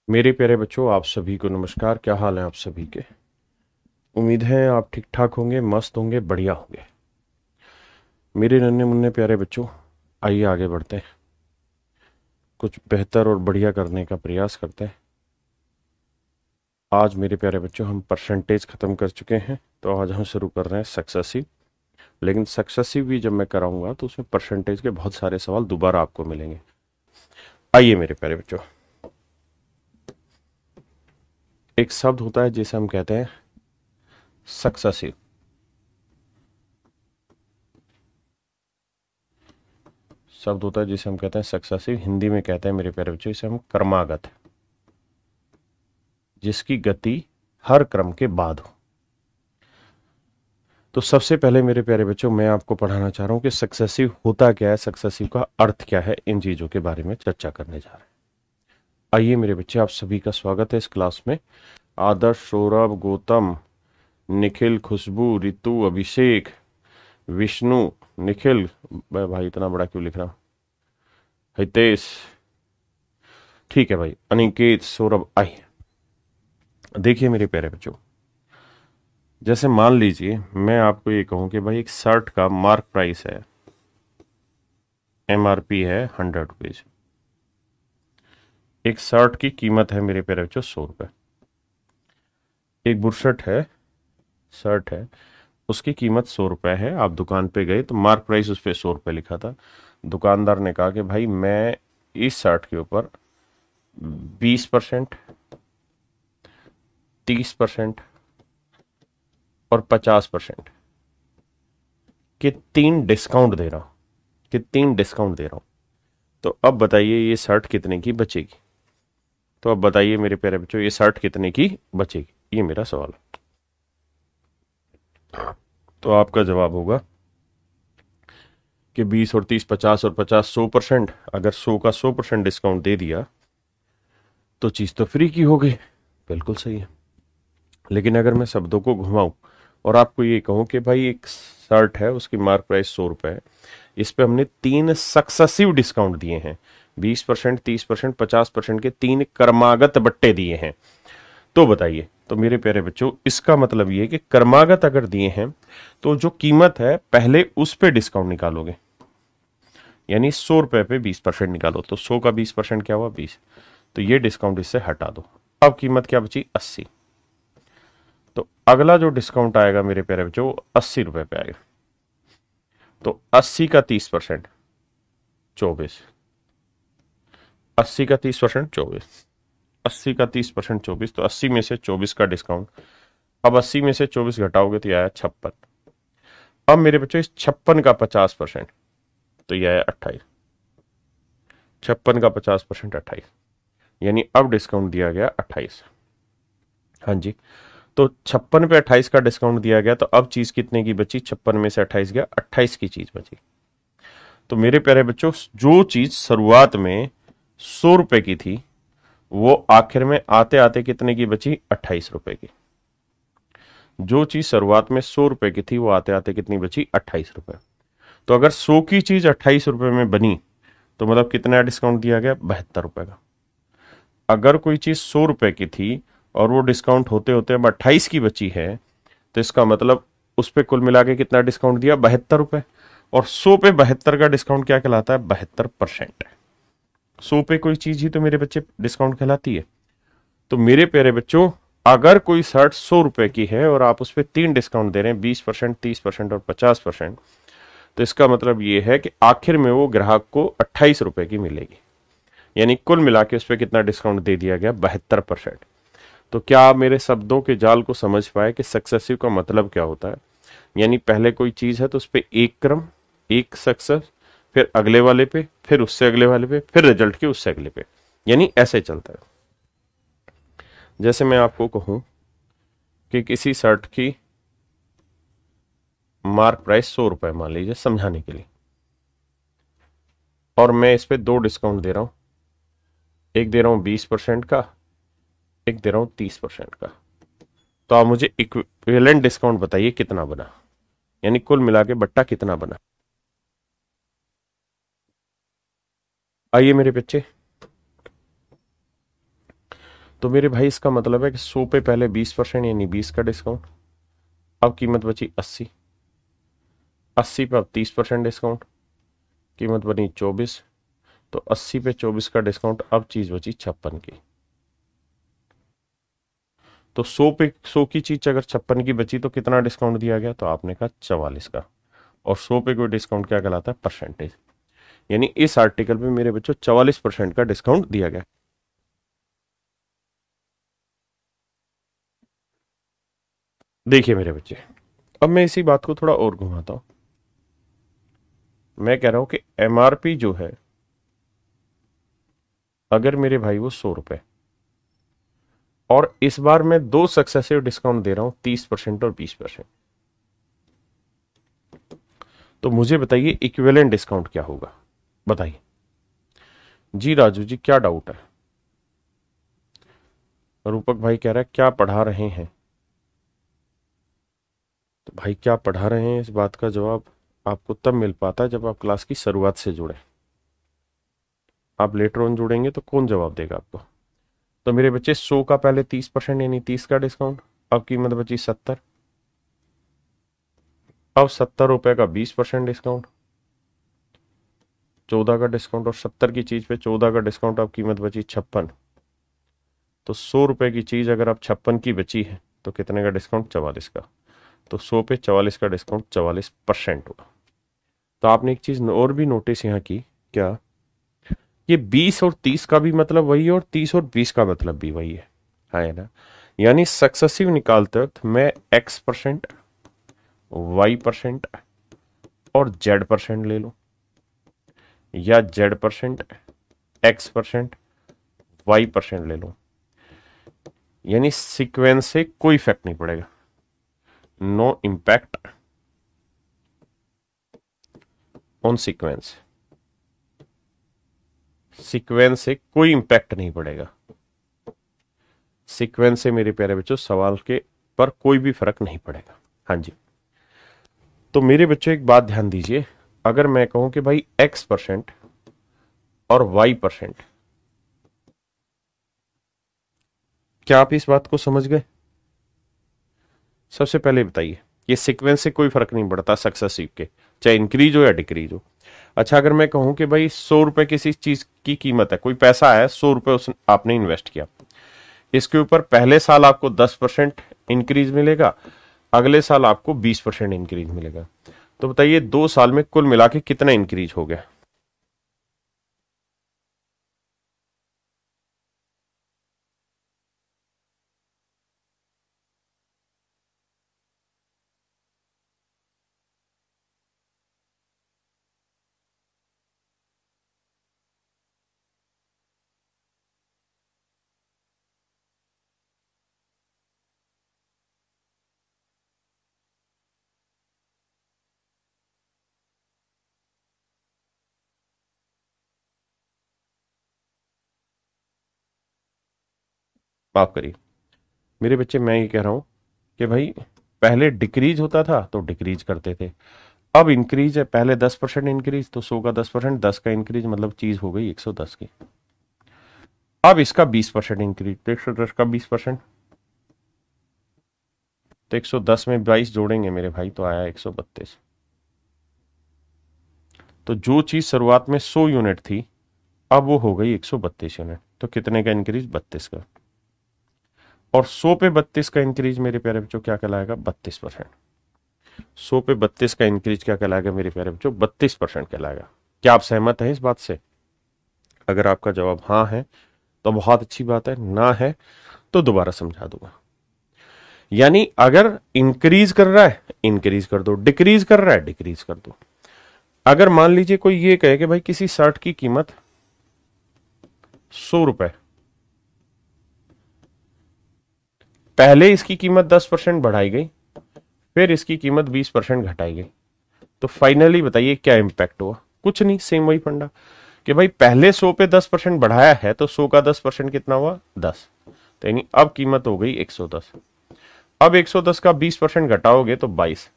मेरे प्यारे बच्चों, आप सभी को नमस्कार। क्या हाल है आप सभी के? उम्मीद है आप ठीक ठाक होंगे, मस्त होंगे, बढ़िया होंगे। मेरे नन्हे मुन्ने प्यारे बच्चों, आइए आगे बढ़ते हैं, कुछ बेहतर और बढ़िया करने का प्रयास करते हैं। आज मेरे प्यारे बच्चों हम परसेंटेज खत्म कर चुके हैं, तो आज हम शुरू कर रहे हैं सक्सेसिव। लेकिन सक्सेसिव भी जब मैं कराऊंगा तो उसमें परसेंटेज के बहुत सारे सवाल दोबारा आपको मिलेंगे। आइए मेरे प्यारे बच्चों, एक शब्द होता है जिसे हम कहते हैं सक्सेसिव। शब्द होता है जिसे हम कहते हैं सक्सेसिव, हिंदी में कहते हैं मेरे प्यारे बच्चों इसे हम क्रमागत, जिसकी गति हर क्रम के बाद हो। तो सबसे पहले मेरे प्यारे बच्चों, मैं आपको पढ़ाना चाह रहा हूं कि सक्सेसिव होता क्या है, सक्सेसिव का अर्थ क्या है। इन चीजों के बारे में चर्चा करने जा रहे हैं। आइए मेरे बच्चे, आप सभी का स्वागत है इस क्लास में। आदर्श, सौरभ, गौतम, निखिल, खुशबू, रितु, अभिषेक, विष्णु, निखिल, भाई इतना बड़ा क्यों लिख रहा हूं, हितेश, ठीक है भाई, अनिकेत, सौरभ। आइए देखिए मेरे प्यारे बच्चों, जैसे मान लीजिए मैं आपको ये कहूं कि भाई एक शर्ट का मार्क प्राइस है, एमआरपी है 100 रुपीज। एक शर्ट की कीमत है मेरे प्यारे बच्चों 100 रुपए। एक बुरशर्ट है, शर्ट है, उसकी कीमत 100 रुपए है। आप दुकान पे गए तो मार्क प्राइस उस पर 100 रुपए लिखा था। दुकानदार ने कहा कि भाई मैं इस शर्ट के ऊपर 20%, 30% और 50% के 3 डिस्काउंट दे रहा हूं, कि 3 डिस्काउंट दे रहा हूं। तो अब बताइए ये शर्ट कितने की बचेगी? तो अब बताइए मेरे प्यारे बच्चों, ये शर्ट कितने की बचेगी, ये मेरा सवाल है। तो आपका जवाब होगा कि 20 और 30, 50 और 50, 100%। अगर 100 का 100% डिस्काउंट दे दिया तो चीज तो फ्री की हो गई। बिल्कुल सही है। लेकिन अगर मैं शब्दों को घुमाऊं और आपको ये कहूं कि भाई एक शर्ट है, उसकी मार्क प्राइस 100 रुपए है, इस पे हमने 3 सक्सेसिव डिस्काउंट दिए हैं, 20%, 30%, 50% के 3 क्रमागत बट्टे दिए हैं। तो बताइए, तो मेरे प्यारे बच्चों इसका मतलब ये कि क्रमागत अगर दिए हैं तो जो कीमत है पहले उस पे डिस्काउंट निकालोगे, यानी 100 रुपए पे 20% निकालो। तो 100 का 20% क्या हुआ, 20। तो ये डिस्काउंट इससे हटा दो। अब कीमत क्या बची, 80। तो अगला जो डिस्काउंट आएगा मेरे प्यारे बच्चों वो 80 रुपए पे आएगा। तो 80 का 30%, 24। 80 का 30%, 24। 80 का 30%, 24। तो 80 में से 24 का डिस्काउंट। अब 80 में से 24 घटाओगे तो यह आया 56। अब मेरे बच्चों इस 56 का 50%, तो यह आया 28। 56 का 50%, 28। यानी अब डिस्काउंट दिया गया 28। हाँ जी। तो 56 पे 28 का डिस्काउंट दिया गया, तो अब चीज कितने की बची, 56 में से 28 गया, 28 की चीज बची। तो मेरे प्यारे बच्चों, जो चीज शुरुआत में 100 रुपए की थी वो आखिर में आते आते कितने की बची, 28 रुपए की। जो चीज शुरुआत में 100 रुपए की थी वो आते आते कितनी बची, 28 रुपए। तो अगर 100 की चीज 28 रुपए में बनी तो मतलब कितना डिस्काउंट दिया गया, 72 रुपए का। अगर कोई चीज 100 रुपए की थी और वो डिस्काउंट होते होते अब 28 की बची है, तो इसका मतलब उस पर कुल मिला के कितना डिस्काउंट दिया, 72 रुपए। और 100 पे 72 का डिस्काउंट क्या कहलाता है, 72%। 100 पे कोई चीज ही तो मेरे बच्चे डिस्काउंट कहलाती है। तो मेरे प्यारे बच्चों, अगर कोई शर्ट 100 रुपए की है और आप उस पर 3 डिस्काउंट दे रहे हैं, 20%, 30% और 50%, तो इसका मतलब ये है कि आखिर में वो ग्राहक को 28 रुपए की मिलेगी। यानी कुल मिला के उस पर कितना डिस्काउंट दे दिया गया, 72%। तो क्या आप मेरे शब्दों के जाल को समझ पाए कि सक्सेसिव का मतलब क्या होता है? यानी पहले कोई चीज है तो उस पर एक क्रम, एक सक्सेस, फिर अगले वाले पे, फिर उससे अगले वाले पे, फिर रिजल्ट के उससे अगले पे, यानी ऐसे चलता है। जैसे मैं आपको कहूं कि किसी शर्ट की मार्क प्राइस 100 रुपए मान लीजिए समझाने के लिए, और मैं इस पे 2 डिस्काउंट दे रहा हूं। एक दे रहा हूं 20% का, एक दे रहा हूं 30% का। तो आप मुझे इक्विवेलेंट डिस्काउंट बताइए कितना बना, यानी कुल मिला के बट्टा कितना बना। आइए मेरे बच्चे, तो मेरे भाई इसका मतलब है कि 100 पे पहले 20% यानी 20 का डिस्काउंट, अब कीमत बची 80, 80 पे अब 30% डिस्काउंट, कीमत बनी 24, तो 80 पे 24 का डिस्काउंट, अब चीज बची 56 की। तो 100 पे 100 की चीज अगर 56 की बची तो कितना डिस्काउंट दिया गया, तो आपने कहा 44 का। और 100 पे कोई डिस्काउंट क्या कहलाता है, परसेंटेज। यानी इस आर्टिकल पे मेरे बच्चों 44% का डिस्काउंट दिया गया। देखिए मेरे बच्चे, अब मैं इसी बात को थोड़ा और घुमाता हूं। मैं कह रहा हूं कि एमआरपी जो है, अगर मेरे भाई वो 100 रुपए, और इस बार मैं दो सक्सेसिव डिस्काउंट दे रहा हूं, 30% और 20%, तो मुझे बताइए इक्विवेलेंट डिस्काउंट क्या होगा, बताइए। जी राजू जी, क्या डाउट है? रूपक भाई कह रहा है क्या पढ़ा रहे हैं। तो भाई क्या पढ़ा रहे हैं, इस बात का जवाब आपको तब मिल पाता है जब आप क्लास की शुरुआत से जुड़े। आप लेटर ऑन जुड़ेंगे तो कौन जवाब देगा आपको। तो मेरे बच्चे 100 का पहले 30% यानी 30 का डिस्काउंट, अब कीमत बची 70, अब 70 रुपए का 20% डिस्काउंट, 14 का डिस्काउंट, और 70 की चीज पे 14 का डिस्काउंट, अब कीमत बची 56। तो 100 रुपए की चीज अगर आप 56 की बची है तो कितने का डिस्काउंट, 44 का। तो 100 पे 44 का डिस्काउंट 44% हुआ। तो आपने एक चीज और भी नोटिस यहाँ की, क्या? ये 20 और 30 का भी मतलब वही है, और 30 और 20 का मतलब भी वही है ना। यानी सक्सेसिव निकालते वक्त मैं X% Y% और Z% ले लूं, या Z% X% Y% ले लूं, यानी सीक्वेंस से कोई इफेक्ट नहीं पड़ेगा। No impact on sequence, sequence से कोई इंपैक्ट नहीं पड़ेगा। सीक्वेंस से मेरे प्यारे बच्चों सवाल के पर कोई भी फर्क नहीं पड़ेगा। हाँ जी। तो मेरे बच्चों एक बात ध्यान दीजिए, अगर मैं कहूं कि भाई X% और Y%, क्या आप इस बात को समझ गए? सबसे पहले बताइए, ये सीक्वेंस से कोई फर्क नहीं पड़ता सक्सेसिव के, चाहे इंक्रीज हो या डिक्रीज हो। अच्छा, अगर मैं कहूं कि भाई 100 रुपए किसी चीज की कीमत है, कोई पैसा है, 100 रुपए आपने इन्वेस्ट किया, इसके ऊपर पहले साल आपको 10% इंक्रीज मिलेगा, अगले साल आपको 20% इंक्रीज मिलेगा। तो बताइए 2 साल में कुल मिला के कितना इंक्रीज हो गया? माफ करिए मेरे बच्चे, मैं ये कह रहा हूं कि भाई पहले डिक्रीज होता था तो डिक्रीज करते थे, अब इंक्रीज है, पहले 10% इंक्रीज, तो 100 का 10%, 10 का इंक्रीज, मतलब चीज हो गई 110 की। अब इसका 20% इंक्रीज, तो 110 का 20%, तो 110 में 22 जोड़ेंगे मेरे भाई तो आया 132। तो जो चीज शुरुआत में 100 यूनिट थी, अब वो हो गई 132 यूनिट, तो कितने का इंक्रीज, 32 का। और 100 पे 32 का इंक्रीज मेरे प्यारे बच्चों क्या कहलाएगा, 32%। 100 पे 32 का इंक्रीज क्या कहलाएगा मेरे प्यारे बच्चों, 32% कहलाएगा। क्या आप सहमत हैं इस बात से? अगर आपका जवाब हाँ है तो बहुत अच्छी बात है, ना है तो दोबारा समझा दूंगा। यानी अगर इंक्रीज कर रहा है इंक्रीज कर दो, डिक्रीज कर रहा है डिक्रीज कर दो। अगर मान लीजिए कोई ये कहे कि भाई किसी शर्ट की कीमत 100 रुपए, पहले इसकी कीमत 10% बढ़ाई गई, फिर इसकी कीमत 20% घटाई गई, तो फाइनली बताइए क्या इंपैक्ट हुआ? कुछ नहीं, सेम वही फंडा कि भाई पहले 100 पे 10% बढ़ाया है तो 100 का 10% कितना हुआ, 10। तो यानी अब कीमत हो गई 110। अब 110 का 20% घटाओगे तो 22,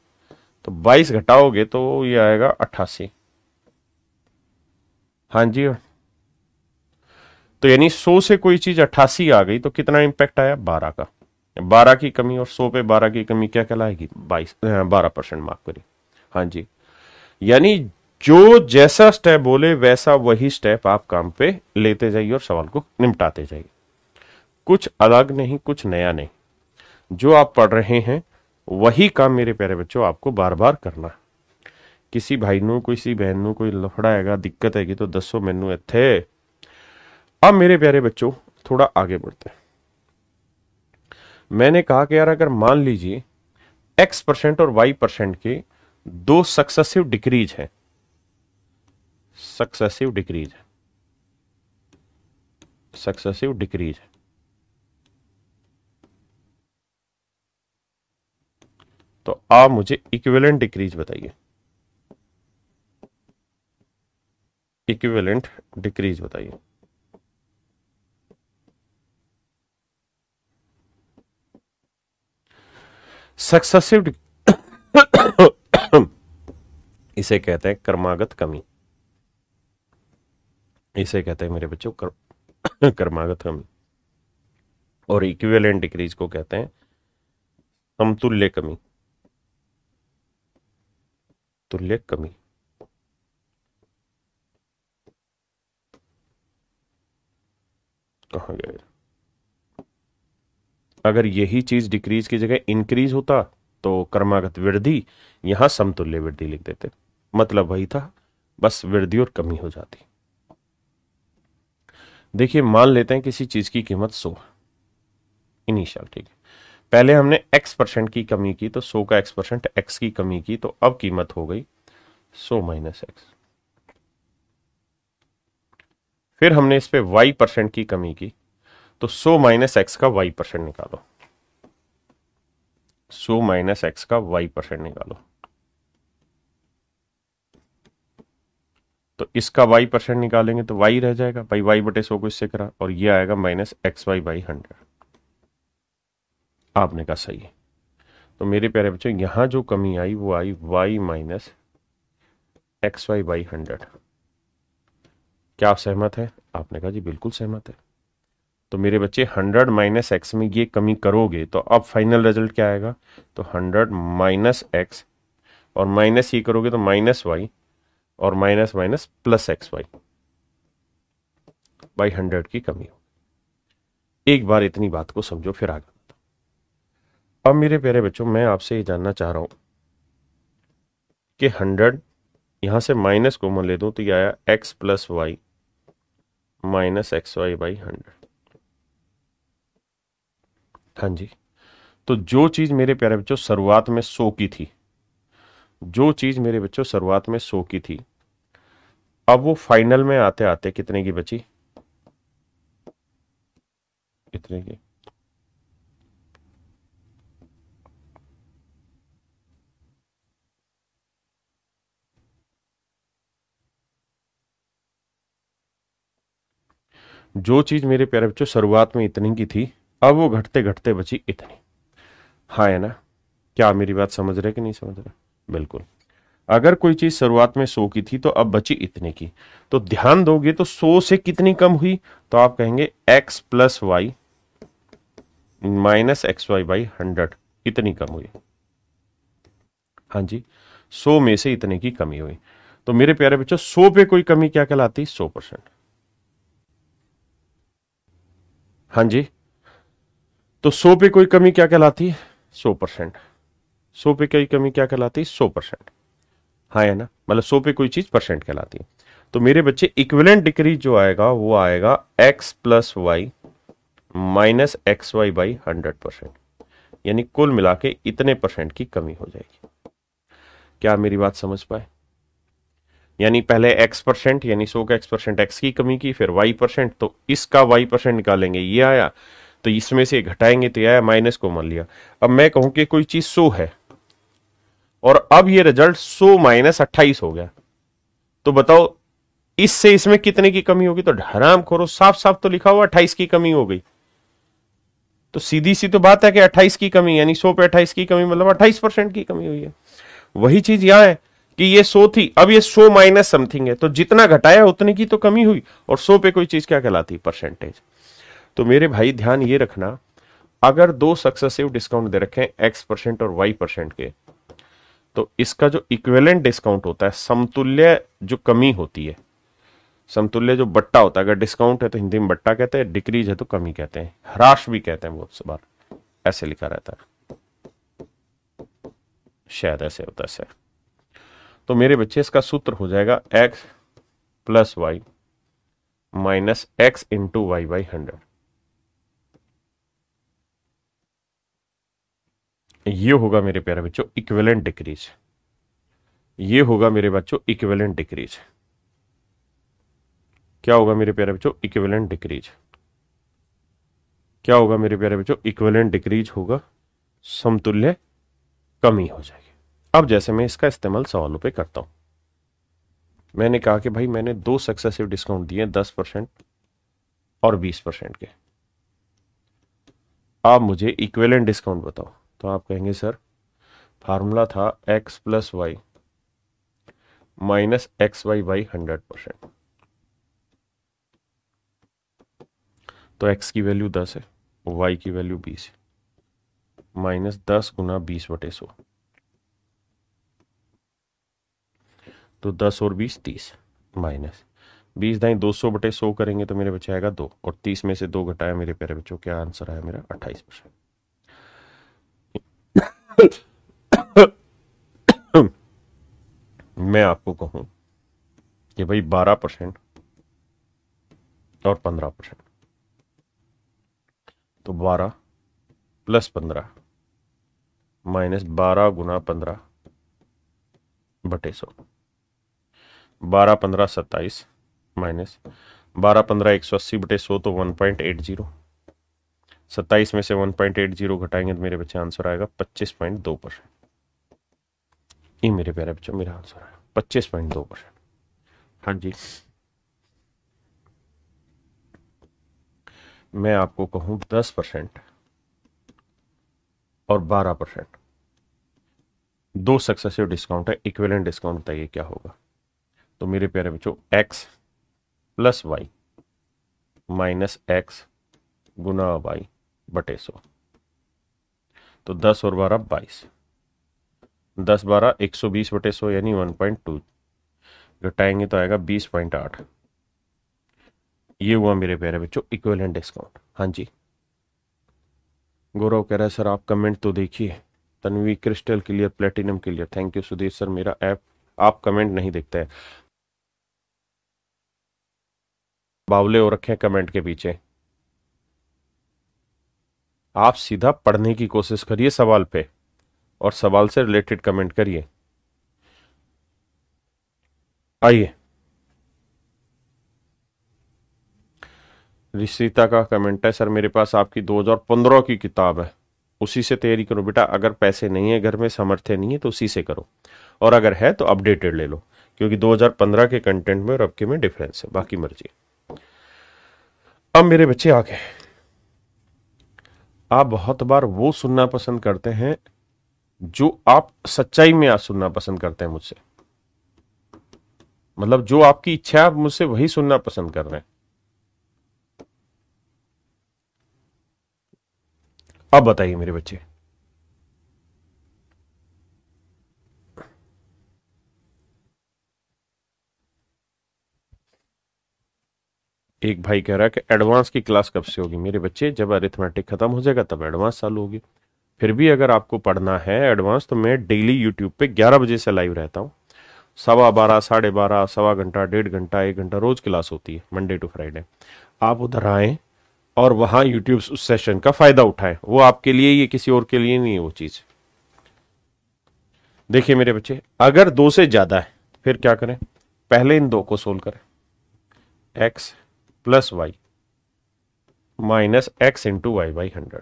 तो 22 घटाओगे तो ये आएगा 88। हाँ जी। तो यानी 100 से कोई चीज 88 आ गई तो कितना इंपैक्ट आया? 12 का। 12 की कमी, और 100 पे 12 की कमी क्या कहलाएगी? 12% माफ करिए। हाँ जी, यानी जो जैसा स्टेप बोले वैसा वही स्टेप आप काम पे लेते जाइए और सवाल को निपटाते जाइए। कुछ अलग नहीं, कुछ नया नहीं, जो आप पढ़ रहे हैं वही काम मेरे प्यारे बच्चों आपको बार बार करना है। किसी भाई नू किसी बहन नू कोई लफड़ा हैगा, दिक्कत हैगी तो दसो मैनू इत्थे। अब मेरे प्यारे बच्चों थोड़ा आगे बढ़ते हैं। मैंने कहा कि यार अगर मान लीजिए x% और y% के दो सक्सेसिव डिक्रीज हैं, सक्सेसिव डिक्रीज है, सक्सेसिव डिक्रीज है, तो आप मुझे इक्विवेलेंट डिक्रीज बताइए। इक्विवेलेंट डिक्रीज बताइए। सक्सेसिव इसे कहते हैं क्रमागत कमी, इसे कहते हैं मेरे बच्चों क्रमागत कमी, और इक्विवेलेंट डिक्रीज को कहते हैं समतुल्य कमी, तुल्य कमी। कहां गए? अगर यही चीज डिक्रीज की जगह इंक्रीज होता तो क्रमागत वृद्धि, यहां समतुल्य वृद्धि लिख देते, मतलब वही था, बस वृद्धि और कमी हो जाती। देखिए मान लेते हैं किसी चीज की कीमत 100 इनिशियल, ठीक है, पहले हमने x% की कमी की तो 100 का x% x की कमी की, तो अब कीमत हो गई 100 माइनस x। फिर हमने इस पे y% की कमी की तो 100 माइनस x का y% निकालो, 100 माइनस x का y% निकालो, तो इसका y% निकालेंगे तो y रह जाएगा भाई, y बटे 100 को इससे करा, और ये आएगा माइनस XY बाई 100। आपने कहा सही है। तो मेरे प्यारे बच्चों यहां जो कमी आई वो आई y माइनस XY बाई 100। क्या आप सहमत है? आपने कहा जी बिल्कुल सहमत है। तो मेरे बच्चे 100 माइनस एक्स में ये कमी करोगे तो अब फाइनल रिजल्ट क्या आएगा? तो 100 माइनस एक्स, और माइनस ये करोगे तो माइनस वाई, और minus minus plus x y by 100 की कमी हो। एक बार इतनी बात को समझो फिर आगे। अब मेरे प्यारे बच्चों मैं आपसे ये जानना चाह रहा हूं कि 100 यहां से माइनस कॉमन ले दूं तो ये आया x plus y minus x y by 100। हाँ जी, तो जो चीज मेरे प्यारे बच्चों शुरुआत में 100 की थी, जो चीज मेरे बच्चों शुरुआत में 100 की थी, अब वो फाइनल में आते आते कितने की बची? कितने की? जो चीज मेरे प्यारे बच्चों शुरुआत में इतनी की थी, अब वो घटते घटते बची इतनी। हाँ है ना? क्या मेरी बात समझ रहे कि नहीं समझ रहे? बिल्कुल। अगर कोई चीज शुरुआत में 100 की थी तो अब बची इतने की, तो ध्यान दोगे तो 100 से कितनी कम हुई? तो आप कहेंगे x plus y minus x y by 100 इतनी कम हुई। हाँ जी, 100 में से इतने की कमी हुई। तो मेरे प्यारे बच्चों 100 पे कोई कमी क्या कहलाती? 100%। हाँ जी, तो 100 पे कोई कमी क्या कहलाती है? 100%। 100 पे कोई कमी क्या कहलाती है? 100%। हाँ है ना? मतलब 100 पे कोई चीज परसेंट कहलाती है। तो मेरे बच्चे इक्विवेलेंट डिक्रीज जो आएगा वो आएगा x plus y minus x y by 100%, यानी कुल मिला के इतने परसेंट की कमी हो जाएगी। क्या मेरी बात समझ पाए? यानी पहले x% यानी 100 का x% x की कमी की, फिर y%, तो इसका y% निकालेंगे, ये आया, तो इसमें से घटाएंगे तो आया, माइनस को मान लिया। अब मैं कहूं कि कोई चीज 100 है और अब ये रिजल्ट 100 माइनस 28 हो गया, तो बताओ इससे इसमें कितने की कमी होगी? तो हराम खोरो, साफ साफ तो लिखा हुआ 28 की कमी हो गई। तो सीधी सी तो बात है कि 28 की कमी, यानी 100 पे 28 की कमी मतलब 28% की कमी हुई है। वही चीज यहां है कि ये 100 थी, अब ये 100 माइनस समथिंग है, तो जितना घटाया उतने की तो कमी हुई, और 100 पे कोई चीज क्या कहलाती है, परसेंटेज। तो मेरे भाई ध्यान ये रखना, अगर दो सक्सेसिव डिस्काउंट दे रखे हैं x% और y% के, तो इसका जो इक्विवेलेंट डिस्काउंट होता है, समतुल्य जो कमी होती है, समतुल्य जो बट्टा होता है, अगर डिस्काउंट है तो हिंदी में बट्टा कहते हैं, डिक्रीज है तो कमी कहते हैं, ह्रास भी कहते हैं बहुत सी बार, ऐसे लिखा रहता है, शायद ऐसे होता है ऐसे। तो मेरे बच्चे इसका सूत्र हो जाएगा x plus y minus x into y by 100। ये होगा मेरे प्यारे बच्चों इक्विवेलेंट डिक्रीज, ये होगा मेरे बच्चों इक्विवेलेंट डिक्रीज। क्या होगा मेरे प्यारे बच्चों, इक्विवेलेंट डिक्रीज। क्या होगा मेरे प्यारे बच्चों, इक्विवेलेंट डिक्रीज होगा, समतुल्य कमी हो जाएगी। अब जैसे मैं इसका इस्तेमाल सवालों पे करता हूं, मैंने कहा कि भाई मैंने दो सक्सेसिव डिस्काउंट दिए 10% और 20% के, आप मुझे इक्विवेलेंट डिस्काउंट बताओ। तो आप कहेंगे सर फार्मूला था x plus y minus x y by 100%। तो x की वैल्यू 10 है, y की वैल्यू 20 है, माइनस 10 गुना 20/100, तो 10 और 20 30, माइनस 20 दाई 200/100 करेंगे तो मेरे बच्चे आएगा 2, और 30 में से 2 घटाया मेरे प्यारे बच्चों, क्या आंसर आया मेरा 28%। मैं आपको कहूं कि भाई 12% और 15%, तो 12 प्लस 15 माइनस 12 गुना 15/100, 12 15 27 माइनस 12 15 180/100, तो 1.80, 27 में से 1.80 घटाएंगे तो मेरे बच्चे आंसर आएगा 25.2%। ये मेरे प्यारे बच्चों मेरा आंसर है 25.2%। हाँ जी, मैं आपको कहूं 10% और 12%, दो सक्सेसिव डिस्काउंट है, इक्विवेलेंट डिस्काउंट बताइए क्या होगा। तो मेरे प्यारे बच्चों x plus y minus x गुना वाई बटे 100, तो 10 और 12 22, 10 12 120/100 यानी 1.2, घटाएंगे तो आएगा 20.8। ये हुआ मेरे प्यारे बच्चों इक्विवेलेंट डिस्काउंट। हाँ जी, गौरव कह रहा है सर आप कमेंट तो देखिए, Tanvi crystal clear platinum clear, thank you Sudhir sir, मेरा ऐप आप कमेंट नहीं देखते हैं, बावले हो रखे हैं कमेंट के पीछे। आप सीधा पढ़ने की कोशिश करिए सवाल पे, और सवाल से रिलेटेड कमेंट करिए। आइए, रिश्रिता का कमेंट है सर मेरे पास आपकी 2015 की किताब है, उसी से तैयारी करो बेटा, अगर पैसे नहीं है घर में, सामर्थ्य नहीं है तो उसी से करो, और अगर है तो अपडेटेड ले लो, क्योंकि 2015 के कंटेंट में और अब के में डिफरेंस है, बाकी मर्जी। अब मेरे बच्चे आगे, आप बहुत बार वो सुनना पसंद करते हैं जो आप सच्चाई में आज सुनना पसंद करते हैं मुझसे, मतलब जो आपकी इच्छा है आप मुझसे वही सुनना पसंद कर रहे हैं। अब बताइए मेरे बच्चे, एक भाई कह रहा है कि एडवांस की क्लास कब से होगी। मेरे बच्चे जब अरिथमेटिक खत्म हो जाएगा तब एडवांस चालू होगी। फिर भी अगर आपको पढ़ना है एडवांस तो मैं डेली यूट्यूब पे 11 बजे से लाइव रहता हूँ, 12:15 12:30 सवा घंटा 1.5 घंटा 1 घंटा रोज क्लास होती है, मंडे टू फ्राइडे। आप उधर आए और वहां यूट्यूब उस सेशन का फायदा उठाएं, वो आपके लिए, ये किसी और के लिए नहीं है वो चीज। देखिए मेरे बच्चे, अगर 2 से ज्यादा है फिर क्या करें, पहले इन 2 को सोल्व करें, x plus y minus x into y by 100,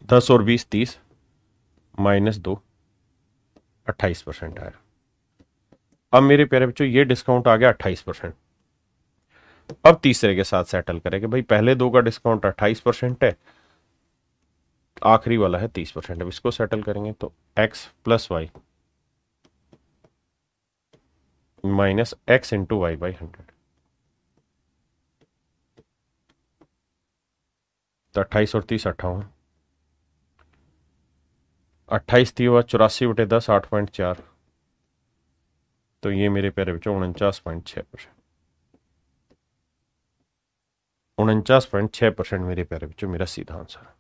10 और 20 30, माइनस 2 28% आया। अब मेरे प्यारे बच्चों ये डिस्काउंट आ गया 28%। अब तीसरे के साथ सेटल करें कि भाई पहले 2 का डिस्काउंट 28% है, आखिरी वाला है 30%। अब इसको सेटल करेंगे तो x plus y minus x into y by 100, तो 28 और 30 58, 28 थी वह 84/10 8.4, तो ये मेरे प्यारे बच्चों 49.6%, 49.6% मेरे प्यारे बच्चों मेरा सीधा आंसर है।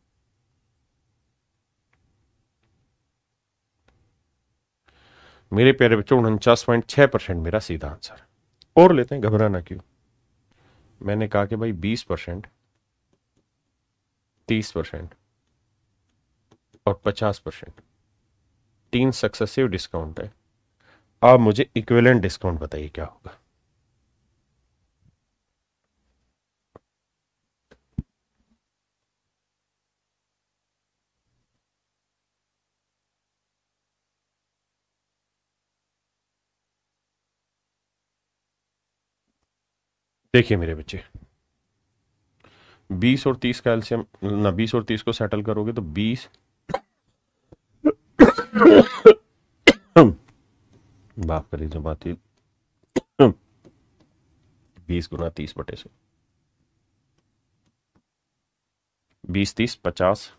मेरे प्यारे बच्चों 49.6% मेरा सीधा आंसर है। और लेते हैं, घबराना क्यों। मैंने कहा कि भाई 20%, 30% और 50% 3 सक्सेसिव डिस्काउंट है। आप मुझे इक्विवेलेंट डिस्काउंट बताइए क्या होगा। देखिए मेरे बच्चे, 20 और 30 का एलसीएम ना, 20 और 30 को सेटल करोगे तो 20 बाप करी जो बात 20 गुना 30/100, 20 30 50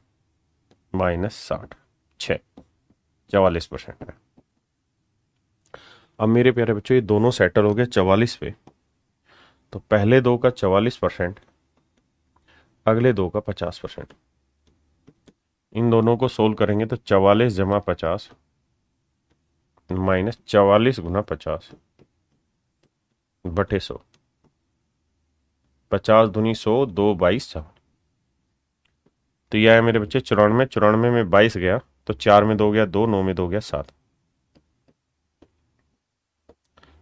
माइनस 60 6 44% है। अब मेरे प्यारे बच्चों ये दोनों सेटल हो गए 44 पे, तो पहले दो का 44%, अगले दो का 50%। इन दोनों को सोल्व करेंगे तो 44 जमा 50 माइनस 44 गुना 50 बटे 100, 50 दूनी 100 2 22 7, तो यह है मेरे बच्चे 94, 94 में 22 गया तो 4 में 2 गया 2, 9 में 2 गया 7,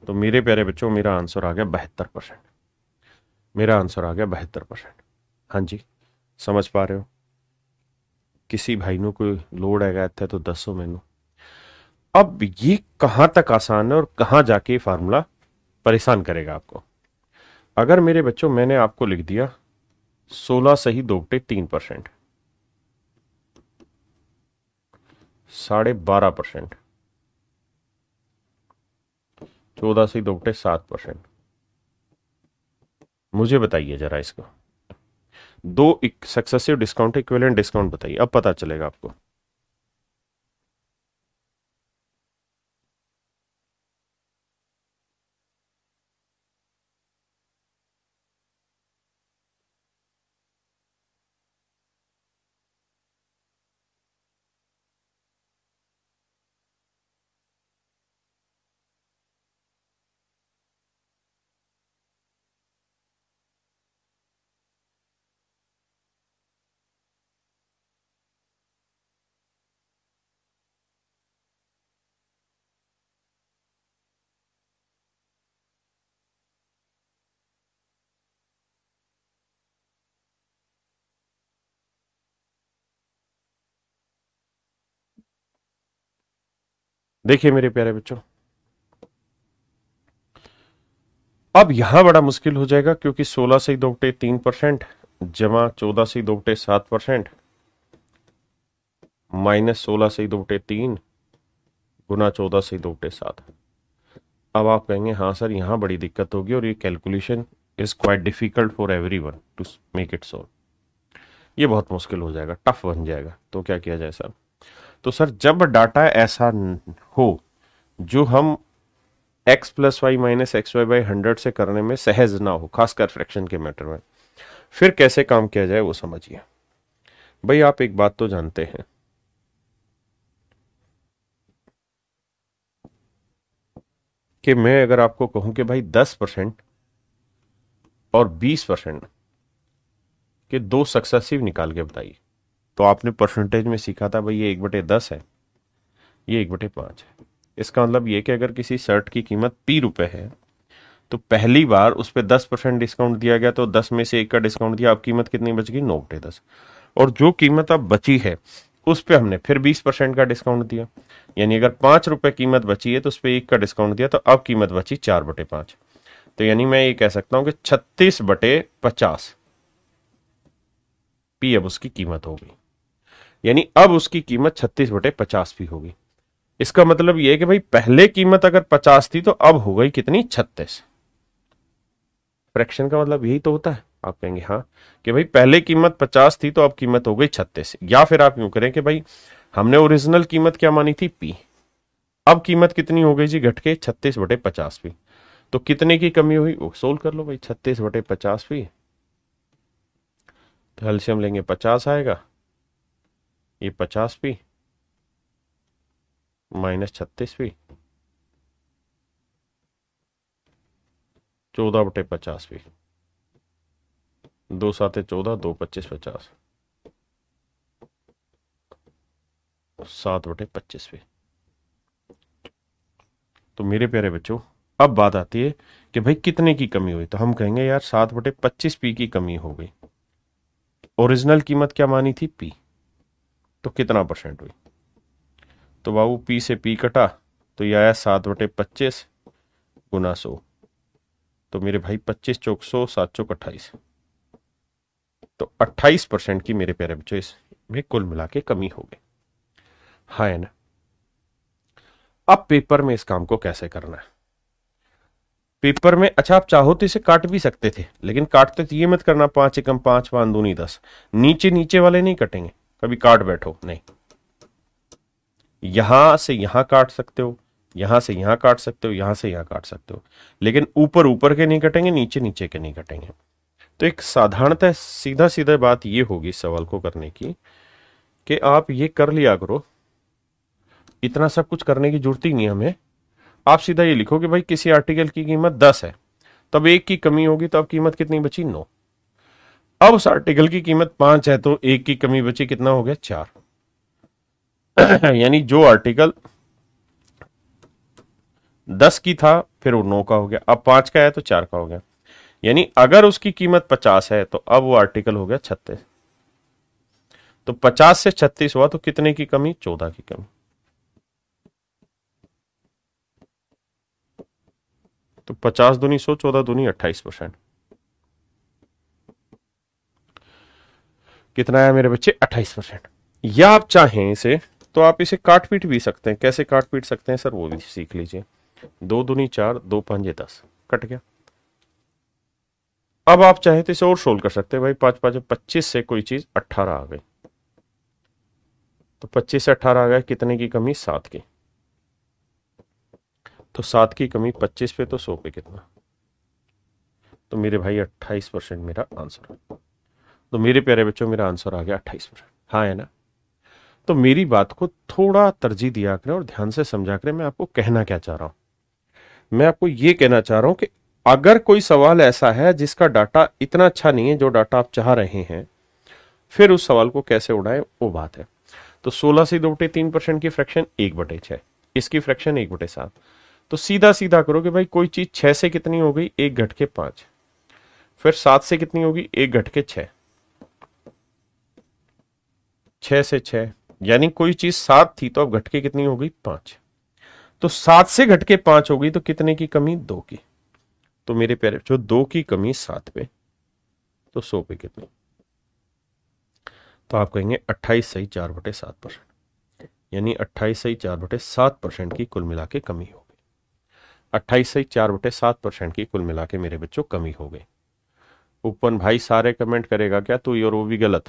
तो मेरे प्यारे बच्चों मेरा आंसर आ गया 72%। मेरा आंसर आ गया 72%। हाँ जी, समझ पा रहे हो। किसी भाई नु कोई लोड हैगा इत्थे तो दसो मैनू। अब ये कहां तक आसान है और कहां जाके फार्मूला परेशान करेगा आपको। अगर मेरे बच्चों मैंने आपको लिख दिया 16 सही 2/3%, 12.5%, 14 सही 2/7%, मुझे बताइए जरा इसको दो सक्सेसिव डिस्काउंट इक्विवेलेंट डिस्काउंट बताइए, अब पता चलेगा आपको। देखिए मेरे प्यारे बच्चों, अब यहां बड़ा मुश्किल हो जाएगा क्योंकि 16 से 2/3% जमा 14 से 2/7% माइनस 16 से 2/3 गुना 14 से 2/7। अब आप कहेंगे हाँ सर यहां बड़ी दिक्कत होगी और ये calculation is quite difficult for everyone to make it solve, ये बहुत मुश्किल हो जाएगा, टफ बन जाएगा। तो क्या किया जाए सर? तो सर जब डाटा ऐसा हो जो हम x plus y minus x y by 100 से करने में सहज ना हो, खासकर फ्रैक्शन के मैटर में, फिर कैसे काम किया जाए वो समझिए। भाई आप एक बात तो जानते हैं कि मैं अगर आपको कहूं कि भाई 10% और 20% के दो सक्सेसिव निकाल के बताइए, तो आपने परसेंटेज में सीखा था भाई ये 1/10 है, ये 1/5 है। इसका मतलब ये कि अगर किसी शर्ट की कीमत ₹P है तो पहली बार उस पर 10% डिस्काउंट दिया गया, तो 10 में से 1 का डिस्काउंट दिया, अब कीमत कितनी बच गई? 9/10। और जो कीमत अब बची है उस पर हमने फिर 20% का डिस्काउंट दिया, यानी अगर ₹5 कीमत बची है तो उस पर 1 का डिस्काउंट दिया, तो अब कीमत बची 4/5। तो यानी मैं ये कह सकता हूं कि 36/50 P अब उसकी कीमत हो गई। यानी अब उसकी कीमत 36/50 भी होगी। इसका मतलब यह है कि भाई पहले कीमत अगर 50 थी तो अब हो गई कितनी, 36। फ्रैक्शन का मतलब यही तो होता है। आप कहेंगे हाँ कि भाई पहले कीमत 50 थी तो अब कीमत हो गई 36, या फिर आप यूं करें कि भाई हमने ओरिजिनल कीमत क्या मानी थी, P, अब कीमत कितनी हो गई जी, घट के 36/50 भी। तो कितने की कमी हुई वो सोल्व कर लो भाई, 36/50 भी। तो एलसीएम लेंगे 50 आएगा, ये 50 भी माइनस 36 भी, 14/50 भी, 2×7=14, 2×25=50, 7/25 भी। तो मेरे प्यारे बच्चों अब बात आती है कि भाई कितने की कमी हुई, तो हम कहेंगे यार 7/25 की कमी हो गई। ओरिजिनल कीमत क्या मानी थी, P, तो कितना परसेंट हुई, तो बाबू P से P कटा तो यह आया 7/25 गुना 100। तो मेरे भाई 25 चौक 100, 7 चौक 28, तो 28% की मेरे प्यारे बच्चों इसमें कुल मिला के कमी हो गई। हाँ है ना। अब पेपर में इस काम को कैसे करना है, पेपर में अच्छा आप चाहो तो इसे काट भी सकते थे, लेकिन काटते तो ये मत करना 5 एकम 5 5 दूनी 10, नीचे नीचे वाले नहीं कटेंगे, कभी काट बैठो नहीं। यहां से यहां काट सकते हो, यहां से यहां काट सकते हो, यहां से यहां काट सकते हो, लेकिन ऊपर ऊपर के नहीं कटेंगे, नीचे नीचे के नहीं कटेंगे। तो एक साधारणतः सीधा सीधा बात ये होगी सवाल को करने की कि आप ये कर लिया करो, इतना सब कुछ करने की जरूरत ही नहीं हमें। आप सीधा ये लिखो कि भाई किसी आर्टिकल की कीमत 10 है, तब एक की कमी होगी तो अब कीमत कितनी बची, 9। अब उस आर्टिकल की कीमत 5 है तो एक की कमी बची, कितना हो गया, 4। यानी जो आर्टिकल 10 की था फिर वो 9 का हो गया, अब 5 का है तो 4 का हो गया। यानी अगर उसकी कीमत 50 है तो अब वो आर्टिकल हो गया 36। तो 50 से 36 हुआ तो कितने की कमी, 14 की कमी। तो 50 दूनी 100, 14 दूनी 28%। कितना आया मेरे बच्चे, 28%। या आप चाहें इसे तो आप इसे काट पीट भी सकते हैं। कैसे काट पीट सकते हैं सर, वो भी सीख लीजिए। 2 दूनी 4, 2 पंजे 10, कट गया। अब आप चाहें तो इसे और सोल्व कर सकते हैं भाई, 5 5 25 से कोई चीज 18 आ गई, तो 25 से 18 आ गया, कितने की कमी, 7 की। तो 7 की कमी 25 पे तो 100 पे कितना, तो मेरे भाई 28% मेरा आंसर। तो मेरे प्यारे बच्चों मेरा आंसर आ गया 28%। हाँ है ना। तो मेरी बात को थोड़ा तरजीह दिया करें और ध्यान से समझा करें, मैं आपको कहना क्या चाह रहा हूं। मैं आपको यह कहना चाह रहा हूं कि अगर कोई सवाल ऐसा है जिसका डाटा इतना अच्छा नहीं है जो डाटा आप चाह रहे हैं, फिर उस सवाल को कैसे उड़ाएं वो बात है। तो 16 से 2/3% की फ्रैक्शन 1/6, इसकी फ्रैक्शन 1/7। तो सीधा सीधा करो कि भाई कोई चीज 6 से कितनी हो गई, 1 घट के 5, फिर 7 से कितनी होगी, 1 घट के 6, 6 से 6, यानी कोई चीज 7 थी तो अब घट के कितनी हो गई, 5। तो 7 से घट के 5 हो गई तो कितने की कमी, 2 की। तो मेरे प्यारे जो 2 की कमी 7 पे, तो 100 पे कितनी, तो आप कहेंगे 28 सही 4/7%, यानी 28 सही 4/7% की कुल मिला के कमी हो गई। 28 सही 4/7% की कुल मिला के मेरे बच्चों कमी हो गई। ओपन भाई सारे कमेंट करेगा क्या तू, और वो भी गलत,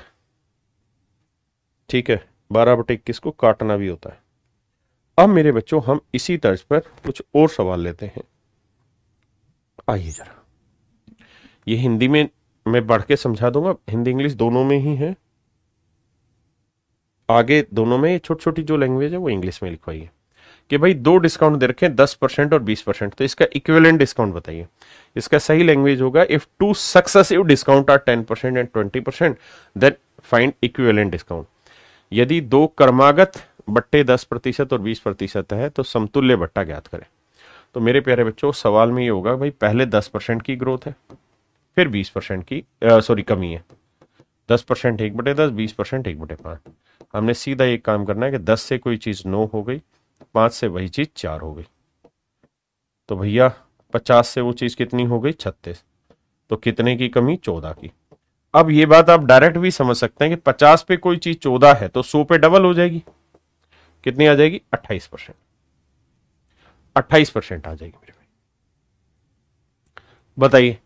ठीक है। 12/21 को काटना भी होता है। अब मेरे बच्चों हम इसी तर्ज पर कुछ और सवाल लेते हैं। आइए जरा, ये हिंदी में मैं बढ़ के समझा दूंगा, हिंदी इंग्लिश दोनों में ही है, आगे दोनों में छोटी छोटी जो लैंग्वेज है वो इंग्लिश में लिखवाई है। कि भाई दो डिस्काउंट दे रखे हैं 10% और 20%, तो इसका इक्विवेलेंट डिस्काउंट बताइए। इसका सही लैंग्वेज होगा, if two successive discount are 10% and 20% then find equivalent discount. यदि दो क्रमागत बट्टे 10% और 20% है तो समतुल्य बट्टा ज्ञात करें। तो मेरे प्यारे बच्चों सवाल में ये होगा भाई पहले 10% की ग्रोथ है, फिर 20% की सॉरी कमी है। 10% 1/10, 20% 1/5। हमने सीधा एक काम करना है कि 10 से कोई चीज 9 हो गई, 5 से वही चीज 4 हो गई, तो भैया 50 से वो चीज कितनी हो गई, 36। तो कितने की कमी, 14 की। अब ये बात आप डायरेक्ट भी समझ सकते हैं कि 50 पे कोई चीज 14 है तो 100 पे डबल हो जाएगी, कितनी आ जाएगी 28%। 28% आ जाएगी मेरे भाई, बताइए।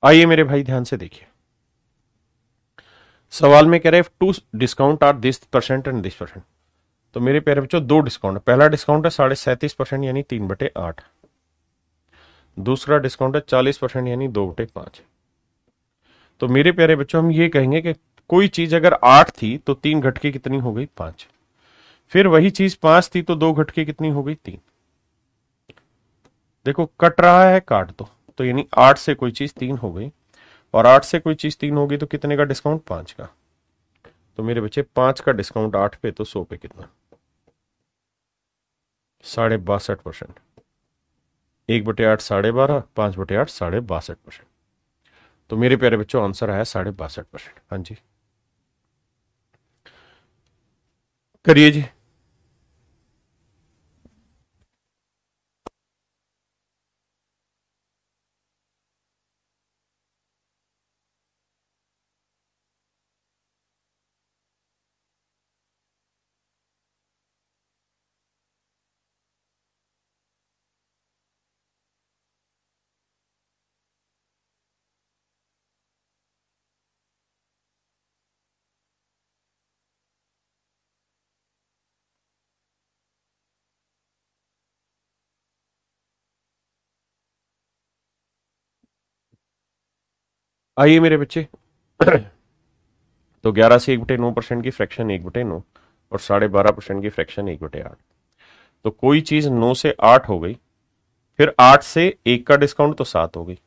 आइए मेरे भाई ध्यान से देखिए, सवाल में कह रहे हैं two discount are this percent and this percent. तो मेरे प्यारे बच्चों दो डिस्काउंट है, पहला डिस्काउंट है 37.5% यानी 3/8, दूसरा डिस्काउंट है 40% यानी 2/5। तो मेरे प्यारे बच्चों हम ये कहेंगे कि कोई चीज अगर 8 थी तो 3 घट के कितनी हो गई 5, फिर वही चीज 5 थी तो 2 घट के कितनी हो गई 3। देखो कट रहा है काट दो, तो यानी 8 से कोई चीज 3 हो गई और 8 से कोई चीज 3 होगी तो कितने का डिस्काउंट 5 का। तो मेरे बच्चे 5 का डिस्काउंट 8 पे तो 100 पे कितना 62.5%। 1/8 12.5, 5/8 62.5%। तो मेरे प्यारे बच्चों आंसर आया 62.5%। हाँ जी करिए जी। आइए मेरे बच्चे तो 11 से 1/9% की फ्रैक्शन 1/9 और 12.5% की फ्रैक्शन 1/8। तो कोई चीज 9 से 8 हो गई, फिर 8 से 1 का डिस्काउंट तो 7 हो गई,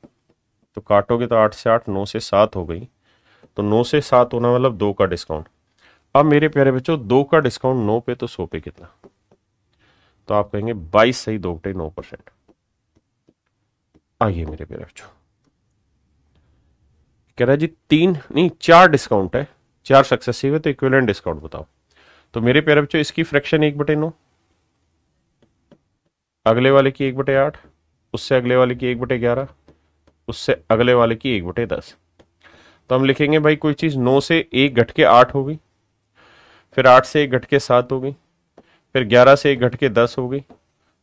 तो काटोगे तो 8 से 8 9 से 7 हो गई, तो 9 से 7 होना मतलब 2 का डिस्काउंट। अब मेरे प्यारे बच्चों 2 का डिस्काउंट 9 पे तो 100 पे कितना, तो आप कहेंगे 22 सही 2/9%। आइए मेरे प्यारे बच्चों कह रहा है जी 3 नहीं 4 डिस्काउंट है, 4 सक्सेसिव है तो इक्विवेलेंट डिस्काउंट बताओ। तो मेरे प्यारे बच्चों इसकी फ्रैक्शन 1/9, अगले वाले की 1/8, उससे अगले वाले की 1/11, उससे अगले वाले की 1/10। तो हम लिखेंगे भाई कोई चीज 9 से 1 घट के 8 हो गई, फिर 8 से 1 घट के 7 हो गई, फिर 11 से 1 घट के 10 हो गई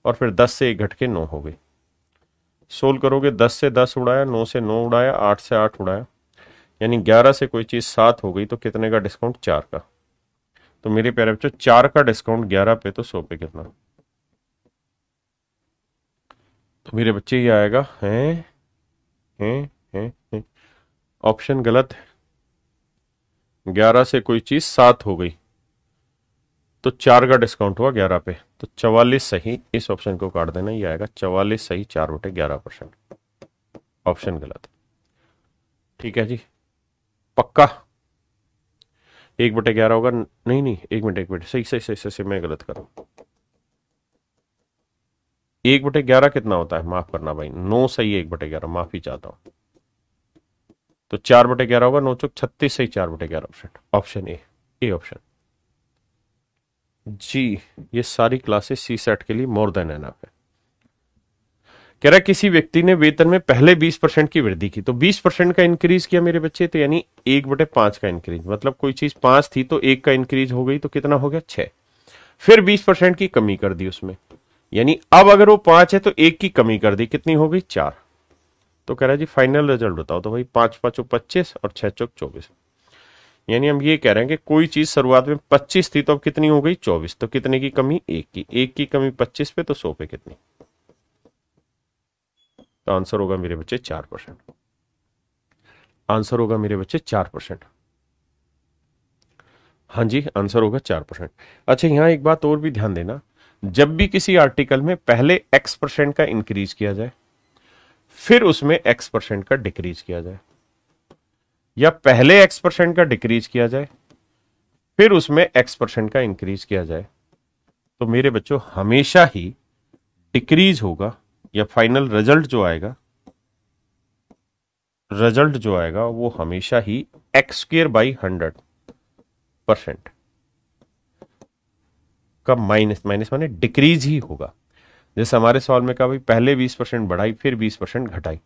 और फिर 10 से 1 घट के 9 हो गई। सोल्व करोगे 10 से 10 उड़ाया, 9 से 9 उड़ाया, 8 से 8 उड़ाया, यानी 11 से कोई चीज 7 हो गई तो कितने का डिस्काउंट 4 का। तो मेरे प्यारे बच्चों 4 का डिस्काउंट 11 पे तो 100 पे कितना, तो मेरे बच्चे ये आएगा है ऑप्शन गलत है। 11 से कोई चीज 7 हो गई तो 4 का डिस्काउंट हुआ 11 पे, तो 44 सही, इस ऑप्शन को काट देना, ये आएगा 44 सही 4/11%। ऑप्शन गलत। ठीक है जी पक्का 1/11 होगा, नहीं नहीं 1 मिनट सही सही सही सही, सही मैं गलत कर रहा हूं। 1/11 कितना होता है माफ करना भाई, 9 सही 1/11 माफी चाहता हूं। तो 4/11 होगा, 9 चौक 36 सही 4/11%। ऑप्शन ए ऑप्शन जी। ये सारी क्लासेस सी सेट के लिए मोर देन एनफ है। कह रहा है किसी व्यक्ति ने वेतन में पहले 20% की वृद्धि की, तो 20% का इंक्रीज किया मेरे बच्चे, तो यानी 1/5 का इंक्रीज, मतलब कोई चीज 5 थी तो 1 का इंक्रीज हो गई तो कितना हो गया 6, फिर 20% की कमी कर दी उसमें, यानी अब अगर वो 5 है तो 1 की कमी कर दी, कितनी हो गई 4। तो कह रहा है जी फाइनल रिजल्ट बताओ, तो भाई 5 5 25 और 6 चौक 24, यानी हम ये कह रहे हैं कि कोई चीज शुरुआत में 25 थी तो अब कितनी हो गई 24, तो कितने की कमी 1 की, 1 की कमी 25 पे तो 100 पे कितनी, तो आंसर होगा मेरे बच्चे 4%। आंसर होगा मेरे बच्चे 4%। हाँ जी आंसर होगा 4%। अच्छा यहां एक बात और भी ध्यान देना, जब भी किसी आर्टिकल में पहले X% का इंक्रीज किया जाए फिर उसमें X% का डिक्रीज किया जाए, या पहले X% का डिक्रीज किया जाए फिर उसमें X% का इंक्रीज किया जाए, तो मेरे बच्चों हमेशा ही डिक्रीज होगा, या फाइनल रिजल्ट जो आएगा वो हमेशा ही एक्स स्क्र बाई 100% का माइनस माइनस माने डिक्रीज ही होगा। जैसे हमारे सवाल में कहा भाई पहले 20% बढ़ाई फिर 20% घटाई,